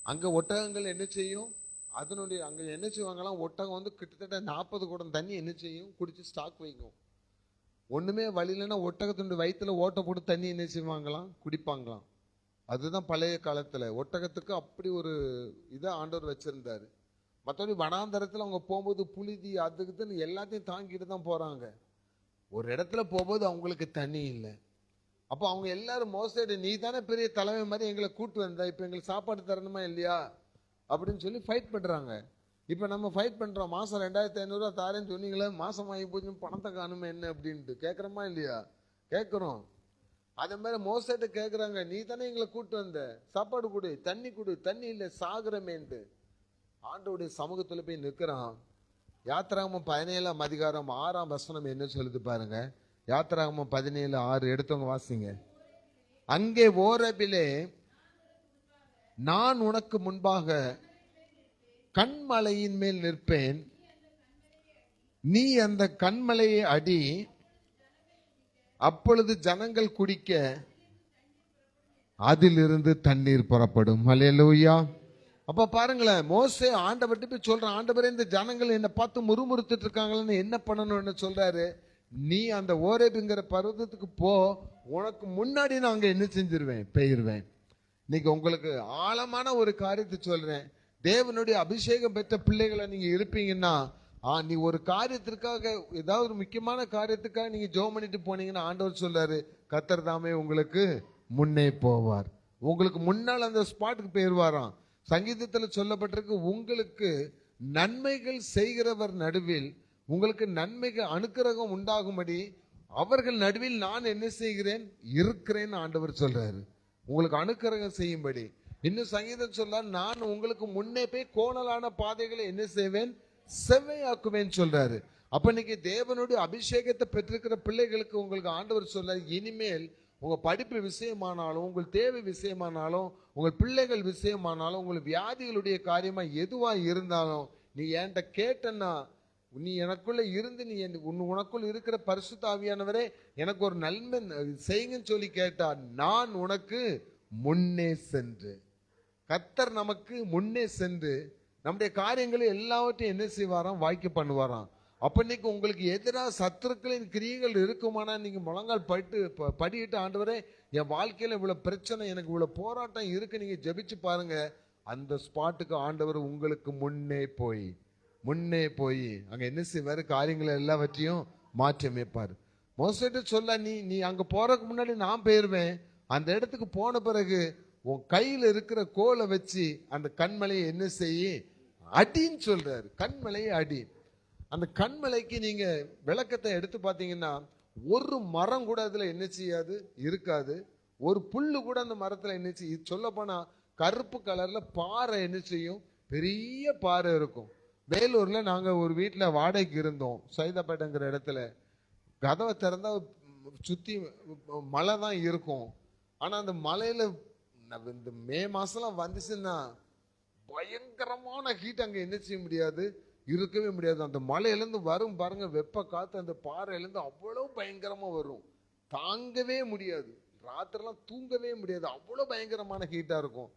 [SPEAKER 1] அங்க ஒட்டகங்கள் என்ன செய்யும், அதனுடைய அங்க என்ன செய்வாங்களாம், ஒட்டகம் வந்து கிட்டத்தட்ட 40 குடம் தண்ணி என்ன செய்யும், குடிச்சு ஸ்டாக் வைக்கும். ஒண்ணுமே வழி இல்லைன்னா ஒட்டகத்தினுடைய வயிற்றுல ஓட்ட போட்டு தண்ணி என்ன செய்வாங்களாம், குடிப்பாங்களாம். அதுதான் பழைய காலத்துல ஒட்டகத்துக்கு அப்படி ஒரு இதை ஆண்டவர் வச்சிருந்தாரு. மற்றபடி வனாந்தரத்தில் அவங்க போகும்போது புழுதி அதுக்குன்னு எல்லாத்தையும் தாங்கிட்டு தான் போறாங்க. ஒரு இடத்துல போகும்போது அவங்களுக்கு தண்ணி இல்லை. அப்போ அவங்க எல்லாரும் மோசடி, நீ தானே பெரிய தலைமை மாதிரி எங்களை கூட்டு வந்த, இப்போ எங்களுக்கு சாப்பாடு தரணுமா இல்லையா அப்படின்னு சொல்லி ஃபைட் பண்றாங்க. இப்போ நம்ம ஃபைட் பண்றோம், மாசம் 2500 தாரேன்னு சொன்னீங்களே, மாசம் வாங்கி போச்சு, பணத்தை காணுமே என்ன அப்படின்ட்டு கேட்குறோமா இல்லையா, கேட்குறோம். அதே மாதிரி மோசடி கேட்குறாங்க, நீ தானே எங்களை கூட்டு வந்த, சாப்பாடு கொடு, தண்ணி இல்லை, சாகுறமேன்ட்டு. ஆண்டவருடைய சமூகத்துல போய் நிற்கிறான். யாத்திராகமம் 17ஆம் அதிகாரம் 6ஆம் வசனம் என்ன சொல்லுது பாருங்க. யாத்திராகமம் 17:6 எடுத்தவங்க வாசிங்க. அங்கே ஓரபிலே நான் உனக்கு முன்பாக கண்மலையின் மேல் நிற்பேன், நீ அந்த கண்மலையை அடி, அப்பொழுது ஜனங்கள் குடிக்க அதிலிருந்து தண்ணீர் புறப்படும். அல்லேலூயா. அப்ப பாருங்களேன், மோசே ஆண்டவர்கிட்ட போய் சொல்றான், ஆண்டவரே இந்த ஜனங்கள் என்னை பார்த்து முறுமுறுத்துட்டு இருக்காங்களன்னு என்ன பண்ணணும்னு சொல்றாரு. நீ அந்த ஓரேபுங்கிற பர்வதத்துக்கு போ, உனக்கு முன்னாடி நான் அங்க என்ன செஞ்சிருவேன், பெயர்வேன். இன்னைக்கு உங்களுக்கு ஆழமான ஒரு காரியத்தை சொல்றேன். தேவனுடைய அபிஷேகம் பெற்ற பிள்ளைகளை நீங்க இருப்பீங்கன்னா, நீ ஒரு காரியத்திற்காக, ஏதாவது ஒரு முக்கியமான காரியத்துக்காக நீங்க ஜெபம் பண்ணிட்டு போனீங்கன்னா, ஆண்டவர் சொல்றாரு, கர்த்தர் தாமே உங்களுக்கு முன்னே போவார், உங்களுக்கு முன்னால் அந்த ஸ்பாட்டுக்கு போயிருவாராம். சங்கீதத்துல சொல்லப்பட்டிருக்கு, உங்களுக்கு நன்மைகள் செய்கிறவர் நடுவில் உங்களுக்கு நன்மைகள் அனுக்கிரகம் உண்டாகும்படி அவர்கள் நடுவில் நான் என்ன செய்கிறேன், இருக்கிறேன்னு ஆண்டவர் சொல்றாரு. உங்களுக்கு அனுக்கிரகம் செய்யும்படி. இன்னும் சங்கீதம் சொல்ல, நான் உங்களுக்கு முன்னே போய் கோணலான பாதைகளை என்ன செய்வேன், செவ்வையாக்குவேன் சொல்றாரு. அப்ப இன்னைக்கு தேவனுடைய அபிஷேகத்தை பெற்றிருக்கிற பிள்ளைகளுக்கு உங்களுக்கு ஆண்டவர் சொல்றாரு, இனிமேல் உங்க படிப்பு விஷயமானாலும், உங்கள் தேவை விஷயமானாலும், உங்கள் பிள்ளைகள் விஷயமானாலும், உங்கள் வியாதிகளுடைய காரியமா எதுவா இருந்தாலும், நீ என்கிட்ட கேட்டன்னா, நீ எனக்குள்ள இருந்து, நீ உனக்குள் இருக்கிற பரிசுத்த ஆவியானவரே எனக்கு ஒரு நன்மை செய்யுங்கன்னு சொல்லி கேட்டா, நான் உனக்கு முன்னே சென்று, கர்த்தர் நமக்கு முன்னே சென்று நம்முடைய காரியங்களை எல்லாவற்றையும் என்ன செய்வாராம், வாய்க்க பண்ணுவாராம். அப்ப இன்னைக்கு உங்களுக்கு எதிராக சத்துருக்களின் கிரியைகள் இருக்குமானா, நீங்க முழங்கால் படிட்டு, ஆண்டவரே என் வாழ்க்கையில இவ்வளவு பிரச்சனை, எனக்கு இவ்வளவு போராட்டம் இருக்கு, நீங்க ஜெபிச்சு பாருங்க. அந்த ஸ்பாட்டுக்கு ஆண்டவர் உங்களுக்கு முன்னே போய் அங்க என்ன செய்வாரு, காரியங்களை எல்லாவற்றையும் மாற்றி அமைப்பார். மோசேட்ட சொல்ல, நீ அங்க போறதுக்கு முன்னாடி நான் போயிருவேன், அந்த இடத்துக்கு போன பிறகு உன் கையில இருக்கிற கோலை வச்சு அந்த கண்மலையை என்ன செய்ய அடின்னு சொல்றாரு. கண்மலையை அடி. அந்த கண்மலைக்கு நீங்க விளக்கத்தை எடுத்து பார்த்தீங்கன்னா, ஒரு மரம் கூட அதுல என்ன செய்யாது, இருக்காது. ஒரு புல்லு கூட அந்த மரத்துல என்ன செய்யும், சொல்ல போனா கருப்பு கலர்ல பாறை என்ன செய்யும், பெரிய பாறை இருக்கும். வேலூர்ல நாங்க ஒரு வீட்டுல வாடகைக்கு இருந்தோம், சைதாப்பேட்டைங்கிற இடத்துல. கதவை திறந்தா சுத்தி மலை தான் இருக்கும். ஆனா அந்த மலையில இந்த மே மாசம்லாம் வந்துச்சுன்னா பயங்கரமான ஹீட், அங்க என்ன செய்ய முடியாது, இருக்கவே முடியாது. அந்த மலையிலேருந்து வரும் பாருங்க வெப்ப காத்து, அந்த பாறையிலேருந்து அவ்வளவு பயங்கரமா வரும், தாங்கவே முடியாது. ராத்திரெல்லாம் தூங்கவே முடியாது, அவ்வளவு பயங்கரமான ஹீட்டா இருக்கும்.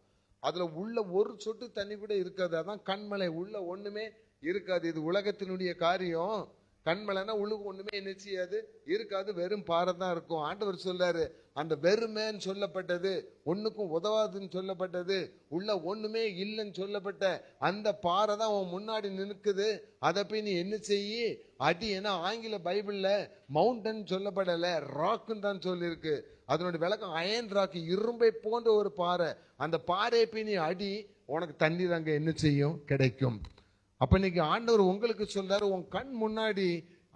[SPEAKER 1] அதுல உள்ள ஒரு சொட்டு தண்ணி கூட இருக்காது. அதான் கண்மலை, உள்ள ஒண்ணுமே இருக்காது. இது உலகத்தினுடைய காரியம். கண்மலைன்னா உள்ளுக்கு ஒண்ணுமே என்ன செய்யாது, இருக்காது, வெறும் பாறை தான் இருக்கும். ஆண்டவர் சொல்றாரு, அந்த வெறுமைன்னு சொல்லப்பட்டது, ஒண்ணுக்கும் உதவாதுன்னு சொல்லப்பட்டது, உள்ள ஒண்ணுமே இல்லைன்னு சொல்லப்பட்ட அந்த பாறை தான் உன் முன்னாடி நிற்குது. அதை போய் நீ என்ன செய்யி, அடி. ஏன்னா ஆங்கில பைபிள்ல மவுண்டன் சொல்லப்படல, ராக்குன்னு தான் சொல்லியிருக்கு. அதனுடைய விளக்கம் அயன் ராக்கு, இரும்பை போன்ற ஒரு பாறை. அந்த பாறையை போய் நீ அடி, உனக்கு தண்ணீர் அங்க என்ன செய்யும், கிடைக்கும். அப்ப இன்னைக்கு ஆண்டவர் உங்களுக்கு சொல்றாரு, உன் கண் முன்னாடி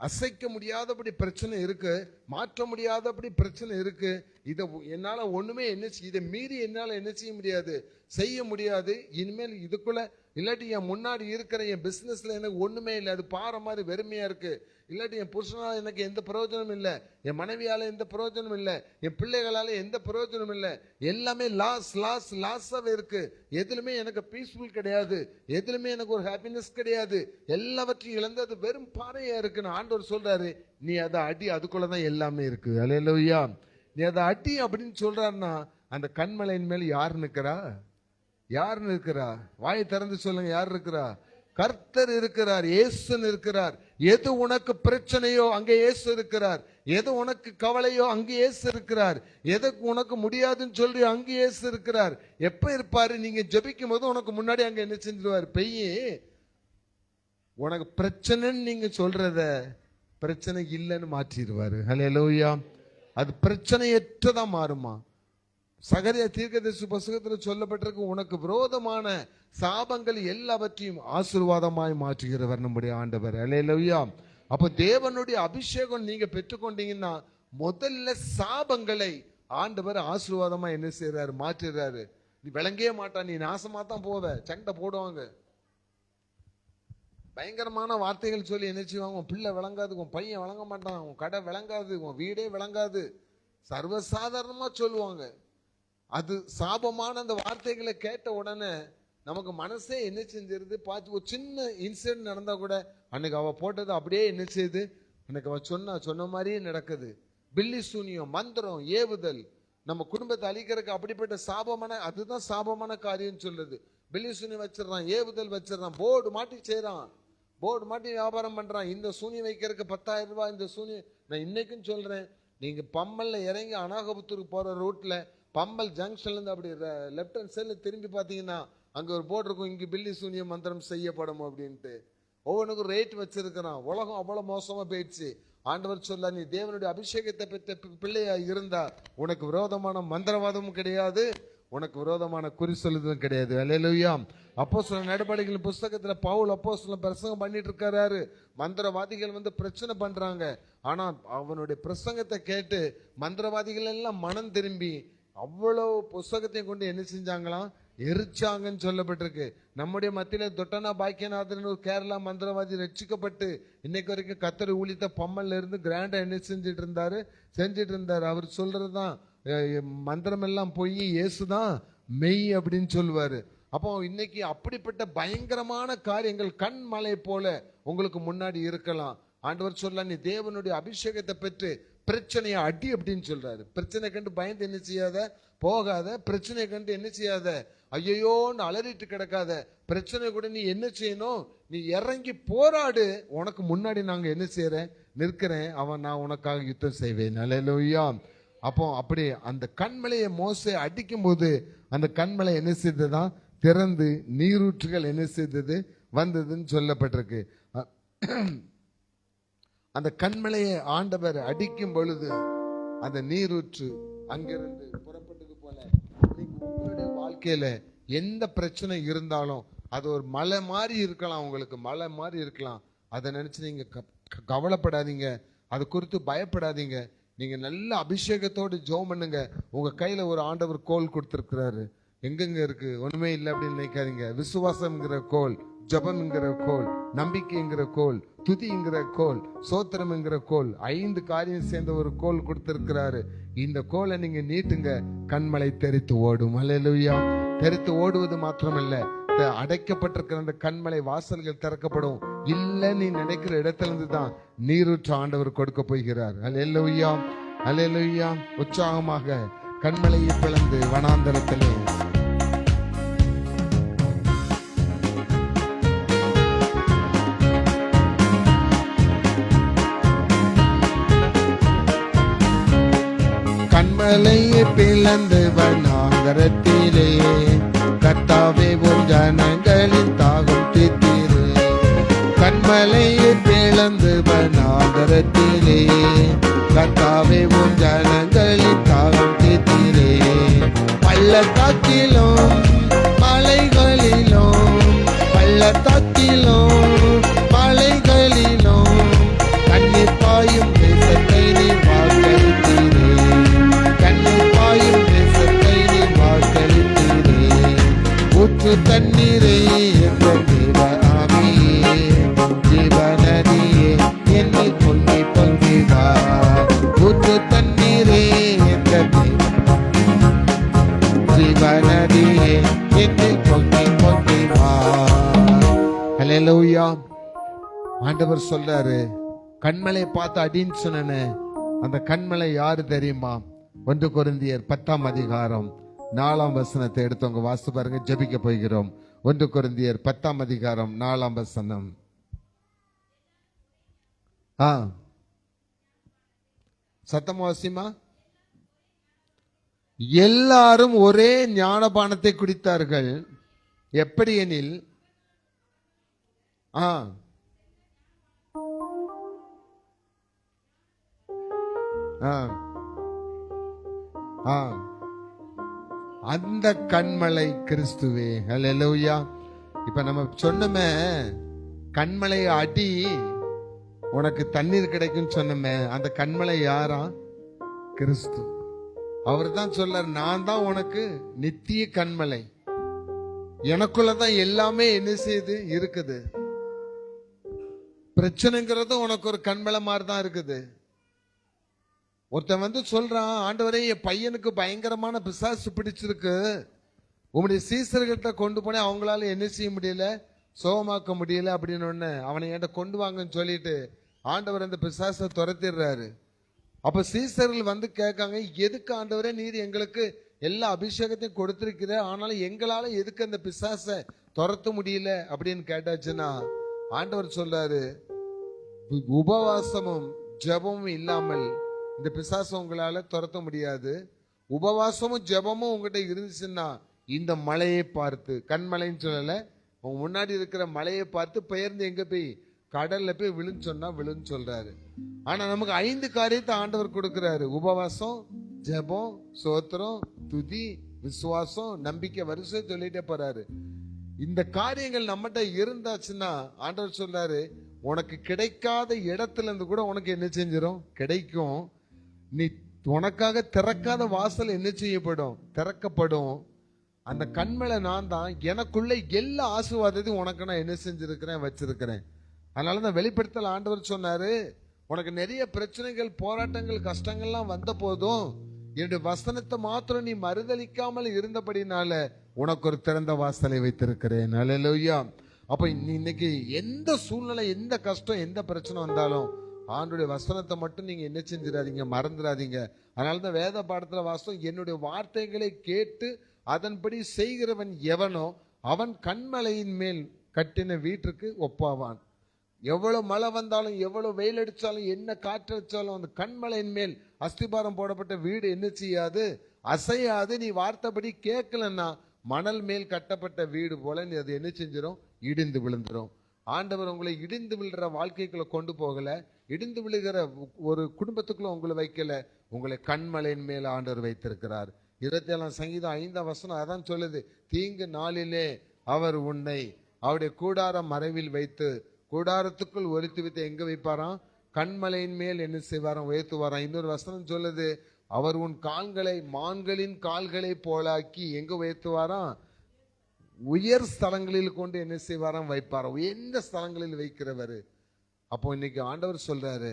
[SPEAKER 1] அசைக்க முடியாதபடி பிரச்சனை இருக்கு, மாற்ற முடியாதபடி பிரச்சனை இருக்கு. இதை என்னால ஒண்ணுமே என்ன இதை மீறி என்னால என்ன செய்ய முடியாது, செய்ய முடியாது. இனிமேல் இதுக்குள்ள இல்லாட்டி என் முன்னாடி இருக்கிற என் பிசினஸ்ல எனக்கு ஒண்ணுமே இல்லை, அது பாறை மாதிரி வெறுமையா இருக்கு. இல்லாட்டி என் புருஷனால எனக்கு எந்த பிரயோஜனம் இல்லை, என் மனைவியால எந்த பிரயோஜனம் இல்லை, என் பிள்ளைகளால எந்த பிரயோஜனம் இல்லை, எல்லாமே லாஸாவே இருக்கு. எதுலுமே எனக்கு பீஸ்ஃபுல் கிடையாது, எதுலுமே எனக்கு ஒரு ஹாப்பினஸ் கிடையாது, எல்லாவற்றையும் இழந்து அது வெறும் பாறையா இருக்குன்னு ஆண்டவர் சொல்றாரு. நீ அதை அடி, அதுக்குள்ளதான் எல்லாமே இருக்கு. அல்லேலூயா. நீ அதை அடி அப்படின்னு சொல்றாருன்னா, அந்த கண்மலையின் மேல யார் நிற்கிறா, யார் இருக்கிறா? வாயை திறந்து சொல்லுங்க, யார் இருக்கிறா? கர்த்தர் இருக்கிறார், இயேசு இருக்கிறார். எது உனக்கு பிரச்சனையோ அங்கே இயேசு இருக்கிறார். எது உனக்கு கவலையோ அங்கே இயேசு இருக்கிறார். எதுக்கு உனக்கு முடியாதுன்னு சொல்றியோ அங்கே இயேசு இருக்கிறார். எப்ப இருப்பாரு? நீங்க ஜெபிக்கும் போது உனக்கு முன்னாடி அங்க என்ன செஞ்சிருவார், பெய்யே. உனக்கு பிரச்சனைன்னு நீங்க சொல்றத பிரச்சனை இல்லைன்னு மாற்றிடுவாரு. ஹல்லேலூயா. அது பிரச்சனையற்றதா மாறுமா? சகரியா தீர்க்கதரிசி புத்தகத்தில் சொல்லப்பட்டிருக்கு, உனக்கு விரோதமான சாபங்கள் எல்லாவற்றையும் ஆசீர்வாதமாய் மாற்றுகிறவர் நம்முடைய ஆண்டவர். அல்லேலூயா. அப்ப தேவனுடைய அபிஷேகம் நீங்க பெற்றுக்கொண்டீங்கன்னா முதல்ல சாபங்களை ஆண்டவர் ஆசீர்வாதமா என்ன செய்யறாரு, மாற்றுறாரு. நீ விளங்கவே மாட்டான், நீ நாசமா தான் போவ. சண்டை போடுவாங்க, பயங்கரமான வார்த்தைகள் சொல்லி என்ன செய்வாங்க, உன் பிள்ளை விளங்காது, உன் பையன் விளங்க மாட்டான், உன் கடை விளங்காது, உன் வீடே விளங்காது, சர்வசாதாரணமா சொல்லுவாங்க. அது சாபமான அந்த வார்த்தைகளை கேட்ட உடனே நமக்கு மனசே என்ன செஞ்சிருது, பார்த்து ஒரு சின்ன இன்சிடென்ட் நடந்தா கூட அன்னைக்கு அவ போட்டது அப்படியே என்ன செய்யுது, அன்னைக்கு அவ சொன்ன மாதிரியே நடக்குது. பில்லி சூனியம், மந்திரம், ஏவுதல், நம்ம குடும்பத்தை அழிக்கிறதுக்கு அப்படிப்பட்ட சாபமான, அதுதான் சாபமான காரியம் சொல்லுது. பில்லி சூனியம் வச்சிடறான், ஏவுதல் வச்சிடறான், போர்டு மாட்டி செய்யறான், போர்டு மாட்டி வியாபாரம் பண்றான். இந்த சூனியம் வைக்கிறதுக்கு 10,000 ரூபாய். இந்த சூனியம் நான் இன்னைக்கும் சொல்றேன், நீங்க பம்மல்ல இறங்கி அனாகபுத்தூருக்கு போற ரூட்ல பம்பல் ஜங்ஷன்ல இருந்து அப்படி லெப்ட் ஹேண்ட் சைட்ல திரும்பி பாத்தீங்கன்னா அங்க ஒரு போர்டு இருக்கும், இங்க பில்லி சூனிய மந்திரம் செய்யப்படும் அப்படின்ட்டு. ஒவ்வொன்றுக்கும் ரேட் வச்சிருக்கிறான். உலகம் அவ்வளவு மோசமா போயிடுச்சு. ஆண்டவர் சொல்ல, நீ தேவனுடைய அபிஷேகத்தை பெற்ற பிள்ளையா இருந்தா உனக்கு விரோதமான மந்திரவாதமும் கிடையாது, உனக்கு விரோதமான குறி சொல்லுதலும் கிடையாது. அல்லேலூயா. அப்போஸ்தலர் நடபடிகளின் புஸ்தகத்துல பவுல் அப்போஸ்தலன் பிரசங்கம் பண்ணிட்டு இருக்காரு. மந்திரவாதிகள் வந்து பிரச்சனை பண்றாங்க. ஆனா அவனுடைய பிரசங்கத்தை கேட்டு மந்திரவாதிகள் எல்லாம் மனம் திரும்பி அவ்வளவு புஸ்தகத்தையும் கொண்டு என்ன செஞ்சாங்களாம், எரிச்சாங்கன்னு சொல்லப்பட்டிருக்கு. நம்முடைய மத்தியில தொட்டனா பாக்கியநாதன் ஒரு கேரளா மந்திரவாதி ரட்சிக்கப்பட்டு இன்னைக்கு வரைக்கும் கத்தர் ஊழித்த பம்மல்ல இருந்து கிராண்டா என்ன செஞ்சிட்டு இருந்தாரு. அவர் சொல்றதுதான் மந்திரம் எல்லாம் போய் இயேசுதான் மெய் அப்படின்னு சொல்லுவாரு. அப்போ இன்னைக்கு அப்படிப்பட்ட பயங்கரமான காரியங்கள் கண்மலை போல உங்களுக்கு முன்னாடி இருக்கலாம். ஆண்டவர் சொல்ல, நீ தேவனுடைய அபிஷேகத்தை பெற்று பிரச்சனையை அடி அப்படின்னு சொல்றாரு. பிரச்சனை கண்டு பயந்து என்ன செய்யாத, போகாத. பிரச்சனை கண்டு என்ன செய்யாத, ஐயோன்னு அலறிட்டு கிடக்காத. பிரச்சனை கூட நீ என்ன செய்யணும், நீ இறங்கி போராடு. உனக்கு முன்னாடி நாங்க என்ன செய்யறேன், நிற்கிறேன், நான் உனக்காக யுத்தம் செய்வேன். அல்லேலூயா. அப்போ அப்படி அந்த கண்மலையை மோசே அடிக்கும் போது அந்த கண்மலை என்ன செய்ததான், திறந்து நீரூற்றுகள் என்ன செய்தது, வந்ததுன்னு சொல்லப்பட்டிருக்கு. அந்த கண்மலையை ஆண்டவர் அடிக்கும் பொழுது அந்த நீரூற்று அங்கிருந்து புறப்பட்டது போல உங்களுடைய வாழ்க்கையில எந்த பிரச்சனை இருந்தாலும் அது ஒரு மலை மாதிரி இருக்கலாம், உங்களுக்கு மலை மாதிரி இருக்கலாம். அதை நினைச்சு நீங்க கவலைப்படாதீங்க, அது குறித்து பயப்படாதீங்க. நீங்க நல்ல அபிஷேகத்தோடு ஜெபம் பண்ணுங்க. உங்க கையில ஒரு ஆண்டவர் கோல் கொடுத்திருக்கிறாரு. எங்கெங்க இருக்கு, ஒண்ணுமே இல்லை அப்படின்னு நினைக்காதீங்க. விசுவாசம்ங்கிற கோல், ஜபம்ங்கிற கோல், நம்பிக்கைங்கிற கோல், துதிங்கிற கோல், சோத்திரம்ங்கிற கோல், 5 காரியம் சேர்ந்த ஒரு கோல் கொடுத்திருக்கிறாரு. இந்த கோலை நீங்க நீட்டுங்க, கண்மலை தெரித்து ஓடும். அல்லேலூயா. தெரித்து ஓடுவது மாத்திரமல்ல, அடைக்கப்பட்டிருக்கிற அந்த கண்மலை வாசல்கள் திறக்கப்படும். இல்ல நீ நினைக்கிற இடத்துல இருந்து தான் நீரூற்று ஆண்டவர் கொடுக்க போகிறார். அல்லேலூயா, அல்லேலூயா. உற்சாகமாக கண்மலையை பிளந்து வனாந்தரத்திலே கண்மலையை பிளந்து வனாந்தரத்திலே கர்த்தாவே உன் ஜனங்களின் தாகம் தீர்த்தீரே. கண்மலையை பிளந்து வனாந்தரத்திலே கர்த்தாவே உன் ஜனங்களின் தாகம் தீர்த்தீரே. பள்ளத்தாக்கிலும் மலைகளிலும் பள்ளத்தாக்கிலும் மலைகளிலும் கண்ணீர் பாயும் தேசத்தை நீ வாக்களித்தீரே. கண்ணீர் பாயும் தேசத்தை நீ வாக்களித்தீரே. ஊற்று தண்ணீரே எங்கள் தேவ ஆவியே, ஜீவநதியே என்னை பொங்கி பொங்கி வா. ஊற்று தண்ணீரே எங்கள் தேவ ஜீவநதியே என்னை பொங்கி பொங்கி வா. ஹல்லேலூயா. ஆண்டவர் சொல்றாரு, கண்மலை பார்த்து அடின்னு சொன்ன அந்த கண்மலை யாரு தெரியுமா? 1 கொரிந்தியர் 10ஆம் அதிகாரம் 4ஆம் வசனத்தை எடுத்தவங்க வாசித்து பாருங்க. ஜெபிக்க போகிறோம். 1 கொரிந்தியர் 10ஆம் அதிகாரம் 4ஆம் வசனம். சத்தமா வாசிமா. எல்லாரும் ஒரே ஞானபானத்தை குடித்தார்கள். எப்படி எனில் அந்த கண்மலை கிறிஸ்துவே. ஹல்லேலூயா. இப்ப நம்ம சொன்னமே கண்மலை அடி உனக்கு தண்ணீர் கிடைக்கும் சொன்னமே, அந்த கண்மலை யாரா? கிறிஸ்து. அவர் தான் சொல்றார், நான் தான் உனக்கு நித்திய கண்மலை, எனக்குள்ளதான் எல்லாமே என்ன செய்யுது இருக்குது. பிரச்சனைங்கிறது உனக்கு ஒரு கண்மலை மாதிரி தான் இருக்குது. ஒருத்தன் சொல்றான், ஆண்டவரே என் பையனுக்கு பயங்கரமான பிசாசு பிடிச்சிருக்கு, உங்களுடைய சீசர்கிட்ட கொண்டு போனே அவங்களால என்ன செய்ய முடியல, சோகமாக்க முடியல அப்படின்னு அவனை என்கிட்ட கொண்டு வாங்கன்னு சொல்லிட்டு ஆண்டவர் அந்த பிசாசை துரத்திடுறாரு. அப்ப சீசர்கள் கேட்காங்க, எதுக்கு ஆண்டவரே நீர் எங்களுக்கு எல்லா அபிஷேகத்தையும் கொடுத்திருக்கிற, ஆனாலும் எங்களால எதுக்கு அந்த பிசாசை துரத்த முடியல அப்படின்னு கேட்டாச்சுன்னா ஆண்டவர் சொல்றாரு, உபவாசமும் ஜெபமும் இல்லாமல் இந்த பிசாசை உங்களால துரத்த முடியாது. உபவாசமும் ஜெபமும் உங்ககிட்ட இருந்துச்சுன்னா இந்த மலையை பார்த்து, கண்மலைன்னு சொல்லல, உங்க முன்னாடி இருக்கிற மலையை பார்த்து பெயர்ந்து எங்க போய் கடல்ல போய் விழுன்னு சொன்னா விழுன்னு சொல்றாரு. ஆனா நமக்கு 5 காரியத்தை ஆண்டவர் கொடுக்கிறாரு. உபவாசம், ஜெபம், சோத்திரம், துதி, விசுவாசம், நம்பிக்கை, வரிசை சொல்லிட்டே போறாரு. இந்த காரியங்கள் நம்மகிட்ட இருந்தாச்சுன்னா ஆண்டவர் சொல்றாரு, உனக்கு கிடைக்காத இடத்துல இருந்து கூட உனக்கு என்ன செஞ்சிடும், கிடைக்கும். நீ உனக்காக திறக்காத வாசல் என்ன செய்யப்படும், திறக்கப்படும். அந்த கண்மலை நான் தான், எனக்குள்ள எல்லா ஆசீர்வாதத்தையும் உனக்கு நான் என்ன செஞ்சிருக்கிறேன், வச்சிருக்கிறேன். அதனாலதான் வெளிப்படுத்தல் ஆண்டவர் சொன்னாரு, உனக்கு நிறைய பிரச்சனைகள், போராட்டங்கள், கஷ்டங்கள்லாம் வந்த போதும் என்னுடைய வசனத்தை மாத்திரம் நீ மறுதலிக்காமல் இருந்தபடினால உனக்கு ஒரு திறந்த வாசலை வைத்திருக்கிறேன். ஹல்லேலூயா. அப்ப இன்னைக்கு எந்த சூழ்நிலை, எந்த கஷ்டம், எந்த பிரச்சனை வந்தாலும் ஆண்டவருடைய வசனத்தை மட்டும் நீங்க என்ன செஞ்சிடாதீங்க, மறந்துடாதீங்க. அதனாலதான் வேத பாடத்துல வாசம், என்னுடைய வார்த்தைகளை கேட்டு அதன்படி செய்கிறவன் எவனோ அவன் கண்மலையின் மேல் கட்டின வீட்டுக்கு ஒப்பாவான். எவ்வளவு மழை வந்தாலும், எவ்வளவு வெயில் அடிச்சாலும், என்ன காற்று அடிச்சாலும் அந்த கண்மலையின் மேல் அஸ்திபாரம் போடப்பட்ட வீடு என்ன செய்யாது, அசையாது. நீ வார்த்தைப்படி கேட்கலன்னா மணல் மேல் கட்டப்பட்ட வீடு போல நீ அது என்ன செஞ்சிடும், இடிந்து விழுந்துடும். ஆண்டவர் உங்களை இடிந்து விழுற வாழ்க்கைக்குள்ள கொண்டு போகல, இடிந்து விழுகிற ஒரு குடும்பத்துக்குள்ள உங்களை வைக்கல, உங்களை கண்மலையின் மேல் ஆண்டவர் வைத்திருக்கிறார். 27 சங்கீதம் 5ஆம் வசனம் அதான் சொல்லுது, தீங்கு நாளிலே அவர் உன்னை அவருடைய கூடார மறைவில் வைத்து கூடாரத்துக்குள் ஒலித்து வைத்து எங்க வைப்பாராம், கண்மலையின் மேல் என்ன செய்வாராம், உயர்த்துவாராம். இன்னொரு வசனம் சொல்லுது, அவர் உன் கால்களை மான்களின் கால்களை போலாக்கி எங்க உயர்த்துவாராம், உயர் ஸ்தலங்களில் கொண்டு என்ன செய்வாராம், வைப்பாராம். எந்த ஸ்தலங்களில் வைக்கிறவர். அப்போ இன்னைக்கு ஆண்டவர் சொல்றாரு,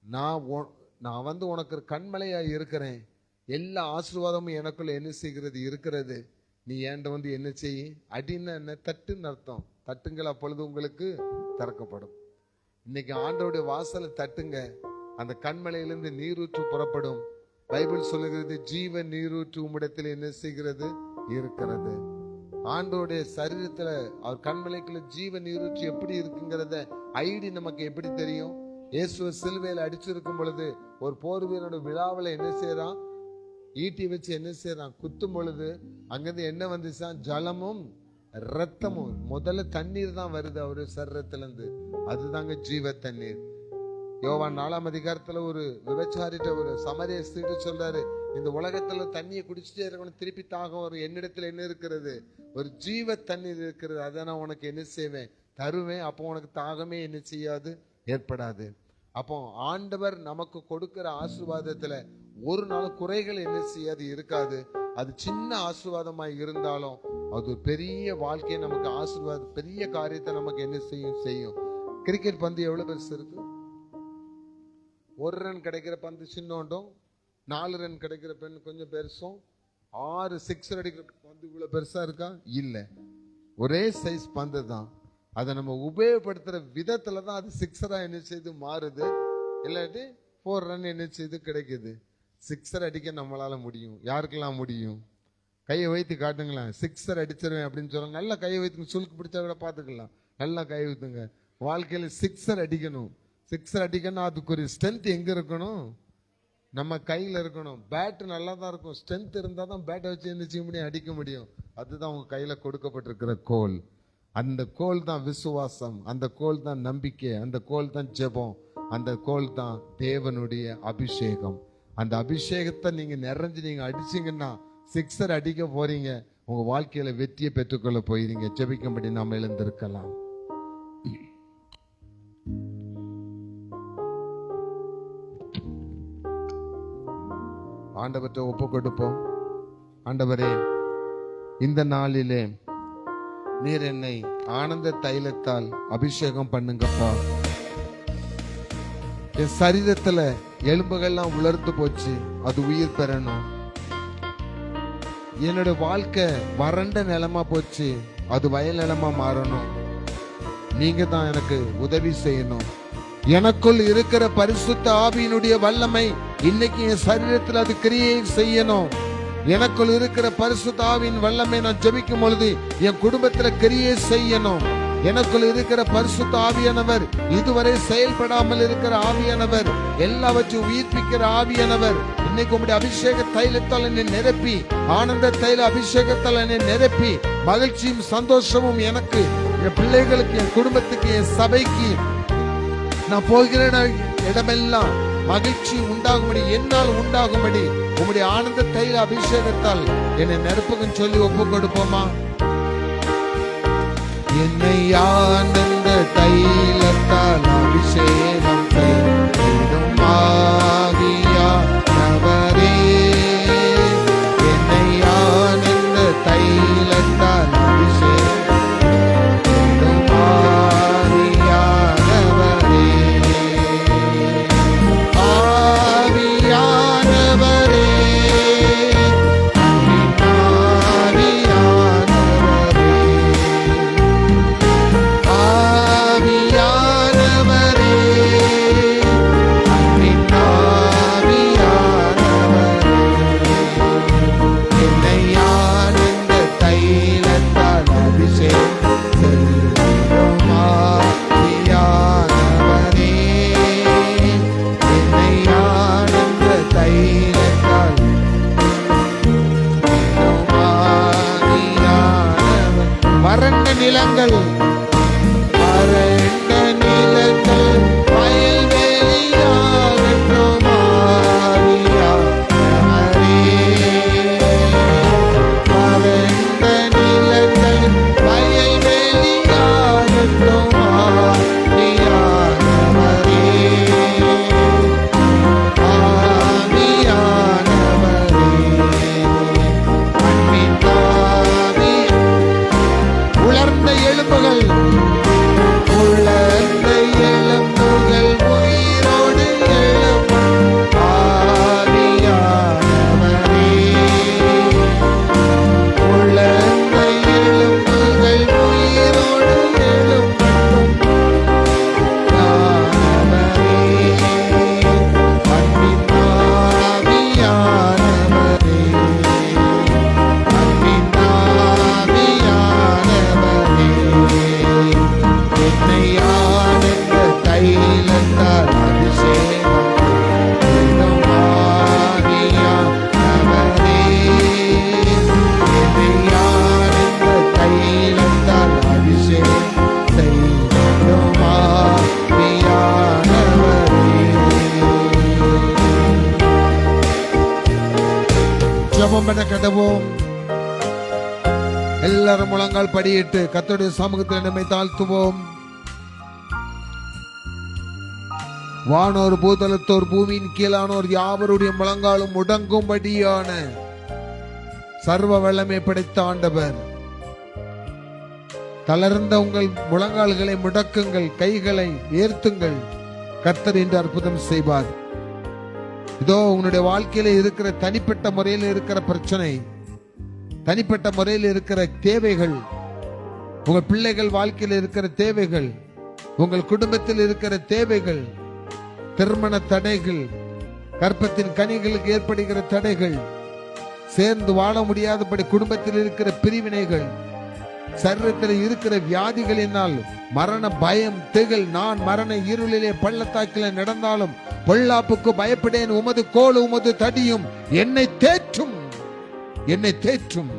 [SPEAKER 1] நான் உனக்கு கண்மலையா இருக்கிறேன், எல்லா ஆசீர்வாதமும் எனக்குள்ள என்ன செய்கிறது இருக்கிறது, நீ ஏண்ட என்ன செய்ய, அடின்னு என்ன, தட்டுன்னு அர்த்தம். தட்டுங்கள், அப்பொழுது உங்களுக்கு திறக்கப்படும். இன்னைக்கு ஆண்டவருடைய வாசலை தட்டுங்க, அந்த கண்மலையிலிருந்து நீரூற்று புறப்படும். பைபிள் சொல்லுகிறது, ஜீவ நீரூற்று உம்மிடத்தில் என்ன செய்கிறது, இருக்கிறது. ஆண்டவருடைய சரீரத்துல அவர் கண்மலைக்குள்ள ஜீவ நீரூற்று எப்படி இருக்குங்கிறத ஐடி நமக்கு எப்படி தெரியும்? இயேசுவை சிலுவையில அடிச்சிருக்கும் பொழுது ஒரு போர் வீரனோட விழாவில் என்ன செய்யறான், ஈட்டி வச்சு என்ன செய்யறான், குத்தும் பொழுது அங்கிருந்து என்ன வந்துச்சான், ஜலமும் ரத்தமும். முதல்ல தண்ணீர் தான் வருது அவரு சரீரத்துல இருந்து, அதுதாங்க ஜீவ தண்ணீர். யோவான் 4ஆம் அதிகாரத்துல ஒரு விபச்சாரிட்ட ஒரு சமரிய ஸ்திரீ சொல்றாரு, இந்த உலகத்துல தண்ணியை குடிச்சிட்டே இருக்கணும், திருப்பி தாகம் வரும். என்னிடத்துல என்ன இருக்கிறது, ஒரு ஜீவ தண்ணீர் இருக்கிறது, அதை நான் உனக்கு என்ன செய்வேன், தருவேன். அப்போ உனக்கு தாகமே என்ன செய்யாது, ஏற்படாது. அப்போ ஆண்டவர் நமக்கு கொடுக்கிற ஆசீர்வாதத்துல ஒரு நாள் குறைகள் என்ன செய்யாது, இருக்காது. அது சின்ன ஆசீர்வாதமாய் இருந்தாலும் அது பெரிய வாழ்க்கையை நமக்கு ஆசீர்வாதம், பெரிய காரியத்தை நமக்கு என்ன செய்யும். கிரிக்கெட் பந்து எவ்வளவு பெருசு இருக்கு, 1 ரன் கிடைக்கிற பந்து சின்னோண்டும், 4 ரன் கிடைக்கிற பெண் கொஞ்சம் பெருசும், 6 சிக்ஸர் அடிக்கிற பந்து இவ்வளவு பெருசா இருக்கா, இல்ல. ஒரே சைஸ் பந்து தான். அதை நம்ம உபயோகப்படுத்துற விதத்துல தான் அது சிக்ஸரா என்ன செய்து மாறுது, இல்லாட்டி 4 ரன் என்ன செய்து கிடைக்குது. சிக்ஸர் அடிக்க நம்மளால முடியும். யாருக்கெல்லாம் முடியும், கையை வைத்து காட்டுங்களேன். சிக்ஸர் அடிச்சிருவேன் அப்படின்னு சொல்ல, நல்லா கையை வைத்துங்க. சுளுக்கு பிடிச்சா கூட பாத்துக்கலாம், நல்லா கை வைத்துங்க. வாழ்க்கையில சிக்ஸர் அடிக்கணும். சிக்ஸர் அடிக்கணும், அதுக்கு ஒரு ஸ்ட்ரென்த் எங்க இருக்கணும், நம்ம கையில இருக்கணும். பேட் நல்லா தான் இருக்கும், ஸ்ட்ரென்த் இருந்தா தான் பேட்டை வச்சு என்ன செய்ய முடியும், அடிக்க முடியும். அதுதான் உங்க கையில கொடுக்கப்பட்டிருக்கிற கோல். அந்த கோல் தான் விசுவாசம், அந்த கோல் தான் நம்பிக்கை, அந்த கோல் தான் ஜெபம், அந்த கோல் தான் தேவனுடைய அபிஷேகம். அந்த அபிஷேகத்தை நீங்க நிறைஞ்சு நீங்க அடிச்சீங்கன்னா சிக்ஸர் அடிக்க போறீங்க, உங்க வாழ்க்கையில வெற்றியை பெற்றுக்கொள்ள போயிருங்க. ஜெபிக்கும்படி நாம் எழுந்திருக்கலாம். ஆண்டவர்கிட்ட ஒப்பு கொடுப்போம். ஆண்டவரே, இந்த நாளிலே நீர் என்னை ஆனந்த தைலத்தால் அபிஷேகம் பண்ணுங்கப்பா. என் சரீரத்துல எலும்புகள்லாம் உலர்ந்து போச்சு, அது உயிர் பெறணும். என்னோட வாழ்க்கை வறண்ட நிலமா போச்சு, அது வயல் நிலமா மாறணும். நீங்க தான் எனக்கு உதவி செய்யணும். எனக்குள் இருக்கிற பரிசுத்த ஆவியினுடைய வல்லமை இன்னைக்கு என் சரீரத்தில் அது கிரியை செய்யணும். எனக்குள் இருக்கிற பரிசுத்த ஆவியின் வல்லமை நான் ஜெபிக்கும் பொழுது என் குடும்பத்துல கிரியை செய்யணும். எனக்குள் இருக்கிற பரிசுத்த ஆவியானவர், இதுவரை செயல்படாமல் இருக்கிற ஆவியானவர், எல்லாவற்றையும் உயிர்ப்பிக்கிற ஆவியானவர், இன்னைக்கு உங்களுடைய அபிஷேக தைலத்தால் என்னை நிரப்பி, ஆனந்த தைல அபிஷேகத்தால் என்னை நிரப்பி, மகிழ்ச்சியும் சந்தோஷமும் எனக்கு, என் பிள்ளைகளுக்கு, என் குடும்பத்துக்கு, என் சபைக்கு, நான் போகிற இடமெல்லாம் மகிழ்ச்சி உண்டாகும்படி, என்னால் உண்டாகும்படி உங்களுடைய ஆனந்த தைல அபிஷேகத்தால் என்னை நிரப்புன்னு சொல்லி ஒப்பு கொடுப்போமா? என்னை ஆனந்த தைலத்தால் அபிஷேகம் செய்யும் ஆவியானவரே, என்னை ஆனந்த தைலத்தால் அபிஷேகம் செய்யும் ஆவியானவரே, ஆவியானவரே, வறண்ட நிலங்கள், வறண்ட நிலங்கள் வயல்வெளியாகட்டும் ஆவியானவரே, வறண்ட நிலங்கள் வயல்வெளியாகட்டும் ஆவியானவரே, ஆவியானவரே, அன்பின் ஆவி, உலர்ந்த எலும்புகள் எல்லாரும் முழங்கால் படியிட்டு கர்த்தருடைய சமூகத்தில் நம்மை தாழ்த்துவோம். வானோர் பூதலத்தோர் பூமியின் கீழானோர் யாவருடைய முழங்காலும் முடங்கும்படியான சர்வ வல்லமை படைத்த ஆண்டவர், தளர்ந்த உங்கள் முழங்கால்களை முடக்குங்கள், கைகளை உயர்த்துங்கள், கர்த்தர் என்று அற்புதம் செய்வார். இதோ உன்னுடைய வாழ்க்கையில இருக்கிற தனிப்பட்ட முறையில் இருக்கிற பிரச்சனை, தனிப்பட்ட முறையில் இருக்கிற தேவைகள், உங்கள் பிள்ளைகள் வாழ்க்கையில் இருக்கிற தேவைகள், உங்கள் குடும்பத்தில் இருக்கிற தேவைகள், திருமண தடைகள், கர்ப்பத்தின் கனிகளுக்கு ஏற்படுகிற தடைகள், சேர்ந்து வாழ முடியாதபடி குடும்பத்தில் இருக்கிற பிரிவினைகள், சரீரத்தில் இருக்கிற வியாதிகளினால் மரண பயம், திகில், நான் மரண இருளிலே பள்ளத்தாக்கில நடந்தாலும் பொல்லாப்புக்கு பயப்படேன், உமது கோல் உமது தடியும் என்னை தேற்றும், என்னை தேற்றும்.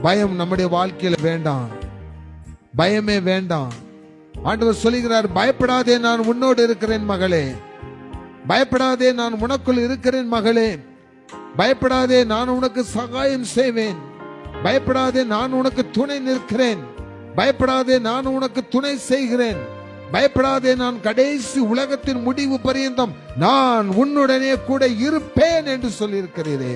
[SPEAKER 1] பயம் நம்முடைய வாழ்க்கையில வேண்டாம், பயமே வேண்டாம். ஆண்டவர் சொல்லுகிறார், பயப்படாதே நான் உன்னோடு இருக்கிறேன் மகளே, பயப்படாதே நான் உனக்குள் இருக்கிறேன் மகளே, பயப்படாதே நான் உனக்கு சகாயம் செய்வேன், பயப்படாதே நான் உனக்கு துணை நிற்கிறேன், பயப்படாதே நான் உனக்கு துணை செய்கிறேன், பயப்படாதே நான் கடைசி உலகத்தின் முடிவு பரியந்தம் நான் உன்னுடனே கூட இருப்பேன் என்று சொல்லியிருக்கிறீரே.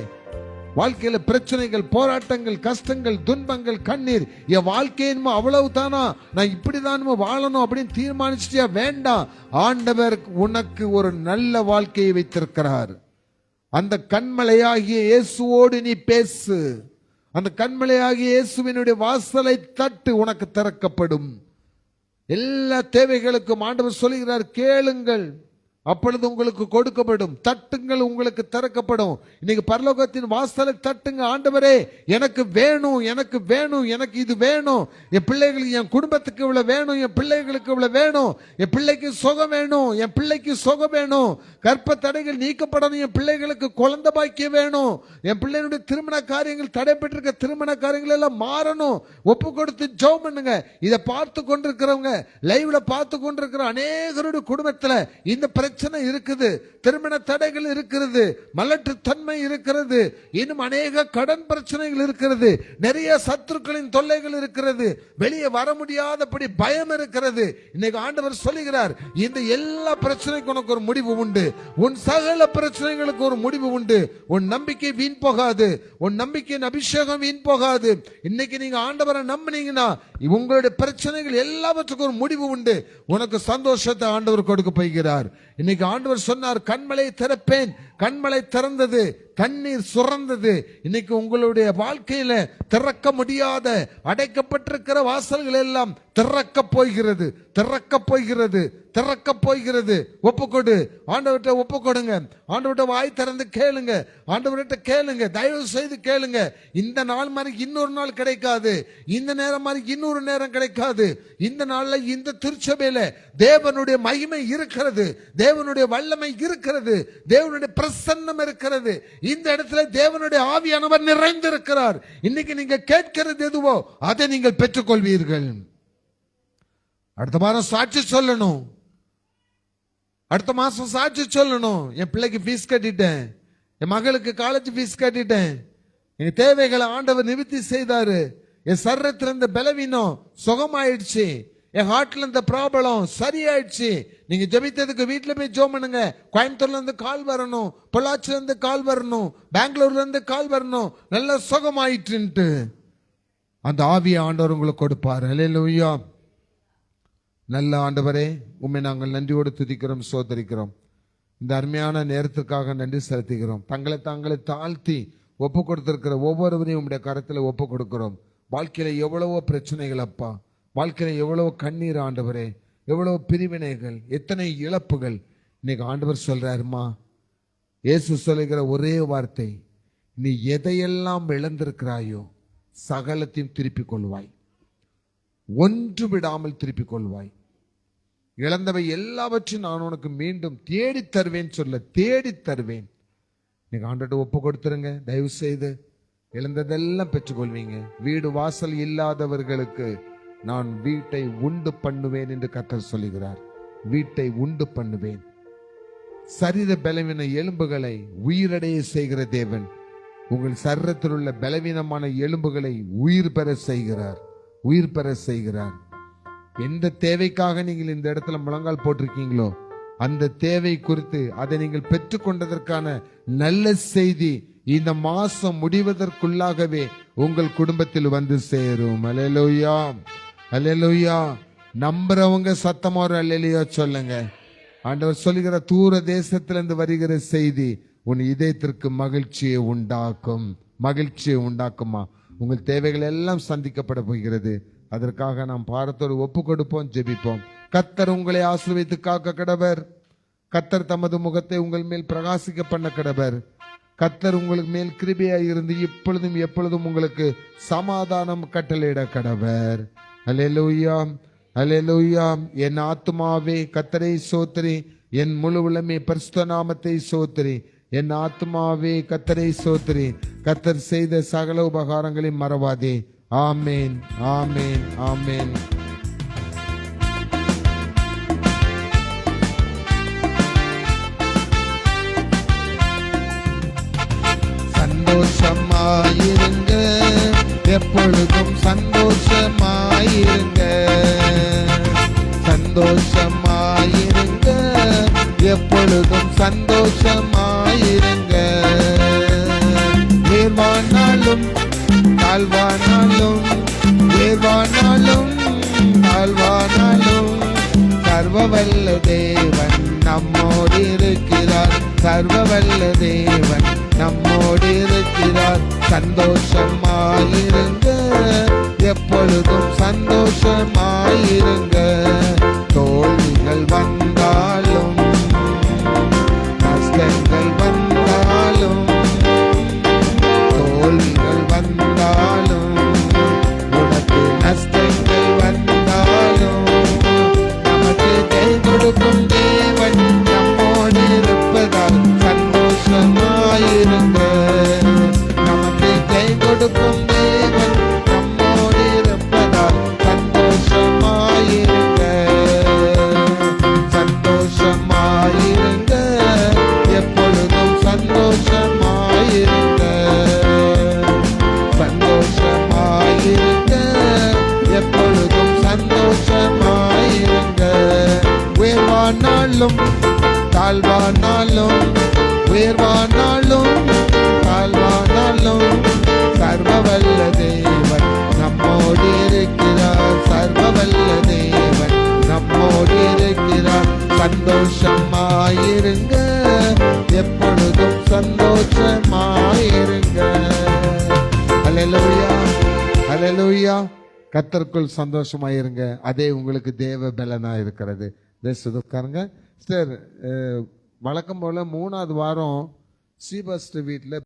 [SPEAKER 1] வாழ்க்கையில பிரச்சனைகள், போராட்டங்கள், கஷ்டங்கள், துன்பங்கள், கண்ணீர், என் வாழ்க்கையின் அவ்வளவு தானா, நான் இப்படிதான் வாழணும் அப்படின்னு தீர்மானிச்சிட்டியா? வேண்டாம். ஆண்டவர் உனக்கு ஒரு நல்ல வாழ்க்கையை வைத்திருக்கிறார். அந்த கண்மலையாகிய இயேசுவோடு நீ பேசு, அந்த கண்மலையாகிய இயேசுவினுடைய வாசலை தட்டு, உனக்கு திறக்கப்படும். எல்லா தேவைகளுக்கும் ஆண்டவர் சொல்லுகிறார், கேளுங்கள் அப்பொழுது உங்களுக்கு கொடுக்கப்படும், தட்டுங்கள் உங்களுக்கு திறக்கப்படும். இன்னைக்கு பரலோகத்தின் வாசலை தட்டுங்க. ஆண்டவரே எனக்கு வேணும், எனக்கு வேணும், எனக்கு இது வேணும், என் பிள்ளைகளுக்கு, என் குடும்பத்துக்கு இவ்வளவு வேணும், என் பிள்ளைகளுக்கு இவ்வளவு வேணும், என் பிள்ளைக்கு சுகம் வேணும், என் பிள்ளைக்கு சுகம் வேணும், கர்ப்ப தடைகள் நீக்கப்படணும், என் பிள்ளைகளுக்கு குழந்தை பாக்கியம் வேணும், என் பிள்ளைகளுடைய திருமண காரியங்கள் தடைபெற்றிருக்க திருமண காரியங்கள் எல்லாம் மாறணும். ஒப்பு கொடுத்து ஜெபம் பண்ணுங்க. இதை பார்த்து கொண்டிருக்கிறவங்க, லைவ்ல பார்த்து கொண்டிருக்கிற அநேகருடைய குடும்பத்துல இந்த பிரச்சனை இருக்குது, திருமண தடைகள் இருக்கிறது, மலட்டு தன்மை இருக்கிறது, இன்னும் அநேக கடன் பிரச்சனைகள் இருக்கிறது, நிறைய சத்துருக்களின் தொல்லைகள் இருக்கிறது, வெளியே வர முடியாதபடி பயம் இருக்கிறது. இன்னைக்கு ஆண்டவர் சொல்லுகிறார், இந்த எல்லா பிரச்சனைக்கும் உனக்கு ஒரு முடிவு உண்டு, உன் சகல பிரச்சனைகளுக்கு ஒரு முடிவு உண்டு. உன் நம்பிக்கை வீண் போகாது, உன் நம்பிக்கையின் அபிஷேகம் வீண் போகாது. இன்னைக்கு நீங்க ஆண்டவரை நம்பினீங்கன்னா உங்களுடைய பிரச்சனைகள் எல்லாவற்றுக்கும் ஒரு முடிவு உண்டு. உனக்கு சந்தோஷத்தை ஆண்டவர் கொடுக்க போகிறார். இன்னைக்கு ஆண்டவர் சொன்னார், கண்மலை திறப்பேன், கண்மலை திறந்தது, தண்ணீர் சுரந்தது. இன்னைக்கு உங்களுடைய வாழ்க்கையில திறக்க முடியாத அடைக்கப்பட்டிருக்கிற வாசல்கள் எல்லாம் திறக்க போகிறது, திறக்க போகிறது, திறக்க போகிறது. ஒப்புக்கொடு, ஆண்டவர்கிட்ட ஒப்பு கொடுங்க, ஆண்டவர்கிட்ட வாய் திறந்து கேளுங்க, ஆண்டவர்கிட்ட கேளுங்க, தயவு செய்து கேளுங்க. இந்த நாள் மாதிரி இன்னொரு நாள் கிடைக்காது, இந்த நேரம் மாதிரி இன்னொரு நேரம் கிடைக்காது. இந்த நாள்ல இந்த திருச்சபையில தேவனுடைய மகிமை இருக்கிறது, தேவனுடைய வல்லமை இருக்கிறது, தேவனுடைய பிரசன்னம் இருக்கிறது. இந்த இடத்துல தேவனுடைய ஆவியானவர் நிறைந்திருக்கிறார். இன்னைக்கு நீங்க கேட்கிறது எதுவோ அதை நீங்கள் பெற்றுக்கொள்வீர்கள். அடுத்த வாரம் சாட்சி சொல்லணும், அடுத்த மாசம் சாட்சி சொல்லணும். என் பிள்ளைக்கு ஃபீஸ் கட்டிட்டேன், என் மகளுக்கு காலேஜ் ஃபீஸ் கட்டிட்டேன், என் தேவைகளை ஆண்டவர் நிவர்த்தி செய்தாரு, என் சரீரத்துல இருந்த பலவீனம் சுகமாயிடுச்சு, என் ஹார்ட்ல இருந்த ப்ராப்ளம் சரியாயிடுச்சு. நீங்க ஜெபித்ததுக்கு வீட்டுல போய் ஜெபம் பண்ணுங்க. கோயம்புத்தூர்ல இருந்து கால் வரணும், பொள்ளாச்சில இருந்து கால் வரணும், பெங்களூர்ல இருந்து கால் வரணும், நல்ல சுகமாயிட்டு அந்த ஆவியை ஆண்டவர் உங்களுக்கு கொடுப்பார். அல்லேலூயா. நல்ல ஆண்டவரே, உம்மை நாங்கள் நன்றியோடு துதிக்கிறோம், சோதரிக்கிறோம். இந்த அருமையான நேரத்திற்காக நன்றி செலுத்துகிறோம். தங்களை தாங்களை தாழ்த்தி ஒப்பு கொடுத்திருக்கிற ஒவ்வொருவரையும் உம்முடைய கரத்தில் ஒப்பு கொடுக்கிறோம். வாழ்க்கையில எவ்வளவோ பிரச்சனைகள் அப்பா, வாழ்க்கையில எவ்வளவு கண்ணீர் ஆண்டவரே, எவ்வளவு பிரிவினைகள், எத்தனை இழப்புகள். இன்னைக்கு ஆண்டவர் சொல்றாருமா, இயேசு சொல்லுகிற ஒரே வார்த்தை, நீ எதையெல்லாம் இழந்திருக்கிறாயோ சகலத்தையும் திருப்பிக் கொள்வாய், ஒன்று விடாமல் திருப்பிக் கொள்வாய். இழந்தவை எல்லாவற்றையும் நான் உனக்கு மீண்டும் தேடி தருவேன் சொல்ல, தேடி தருவேன். நீங்க ஆண்டவர்கிட்ட ஒப்பு கொடுத்துருங்க. தயவு செய்து இழந்ததெல்லாம் பெற்றுக்கொள்வீங்க. வீடு வாசல் இல்லாதவர்களுக்கு நான் வீட்டை உண்டு பண்ணுவேன் என்று கர்த்தர் சொல்லுகிறார். வீட்டை உண்டு பண்ணுவேன். சரீர பலவீன எலும்புகளை உயிரடைய செய்கிற தேவன் உங்கள் சரீரத்தில் உள்ள பலவீனமான எலும்புகளை உயிர் பெற செய்கிறார், உயிர் பெற செய்கிறார். எந்த தேவைக்காக நீங்கள் இந்த இடத்துல முழங்கால் போட்டிருக்கீங்களோ அந்த தேவை குறித்து அதை நீங்கள் பெற்றுக்கொண்டதற்கான நல்ல செய்தி இந்த மாசம் முடிவதற்குள்ளாகவே உங்கள் குடும்பத்தில் வந்து சேரும். அல்லேலூயா, அல்லேலூயா. நம்புறவங்க சத்தமா ஒரு அல்லேலூயா சொல்லுங்க. ஆண்டவர் சொல்லுகிற தூர தேசத்திலிருந்து வருகிற செய்தி உன் இதயத்திற்கு மகிழ்ச்சியை உண்டாக்கும், மகிழ்ச்சியை உண்டாக்குமா. உங்கள் தேவைகள் எல்லாம் சந்திக்கப்பட போகிறது. அதற்காக நாம் பாரத்தோடு ஒப்பு கொடுப்போம், ஜெபிப்போம். கர்த்தர் உங்களை ஆசீர்வதித்து காக்க கடவர். கர்த்தர் தமது முகத்தை உங்கள் மேல் பிரகாசிக்க பண்ண கடவர். கர்த்தர் உங்களுக்கு மேல் கிருபையாய் இருந்து இப்பொழுதும் எப்பொழுதும் உங்களுக்கு சமாதானம் கட்டளையிட கடவர். அல்லேலூயா, அல்லேலூயா. என் ஆத்துமாவே கர்த்தரை சோத்திரி, என் முழு உள்ளமே பரிசுத்த நாமத்தை சோத்திரி. என் ஆத்துமாவே கர்த்தரை சோத்திரி, கர்த்தர் செய்த சகல உபகாரங்களை மறவாதே. ஆமேன், ஆமேன், ஆமேன். சந்தோஷமாயிருங்க, எப்பொழுதும் சந்தோஷமாயிருங்க. சந்தோஷமாயிருங்க, எப்பொழுதும் சந்தோஷமாயிருங்க. உயர்வானாலும் தாழ்வானாலும், உயர்வானாலும் தாழ்வானாலும் சர்வவல்ல தேவன் நம்மோடு இருக்கிறார். சர்வவல்ல தேவன் நம்மோடு இருக்கிறார். சந்தோஷமாயிருங்க, எப்பொழுதும் சந்தோஷமாயிருங்க. தோல்விகள் வந்தாலும் கஷ்டங்கள் வந்தாலும், தோல்விகள் வந்தாலும் உனக்கு நஷ்டங்கள் வந்தாலும் நமக்கு கை கொடுக்கும் தேவன் நம்மோடு இருப்பதால் சந்தோஷமாயிருங்க. நமக்கு கை கொடுக்கும் தேவன் நம்மோடு இருப்பதால் சந்தோஷமாயிருங்க. சந்தோஷமாயிருங்க, எப்பொழுதும் சந்தோஷமாயிருங்க. சந்தோஷமாயிருங்க, எப்பொழுதும் சந்தோஷமாயிருங்க. உயர்வானாலும் தாழ்வானாலும், உயர்வானாலும் தாழ்வானாலும் சர்வவல்ல தேவன் நம்மோடு இருக்கிறார். சர்வவல்ல தேவன் நம்மோடு இருக்கிறார். சந்தோஷமாயிருங்க, எப்பொழுதும் சந்தோஷமாயிருங்க. அல்லேலூயா, அல்லேலூயா. கர்த்தருக்குள் சந்தோஷமாயிருங்க. அதே உங்களுக்கு தேவ பலனா இருக்கிறது. உட்காருங்க சிஸ்டர். வழக்கம் போல 3வது வாரம் ஸ்ரீபஸ்ட் வீட்டில்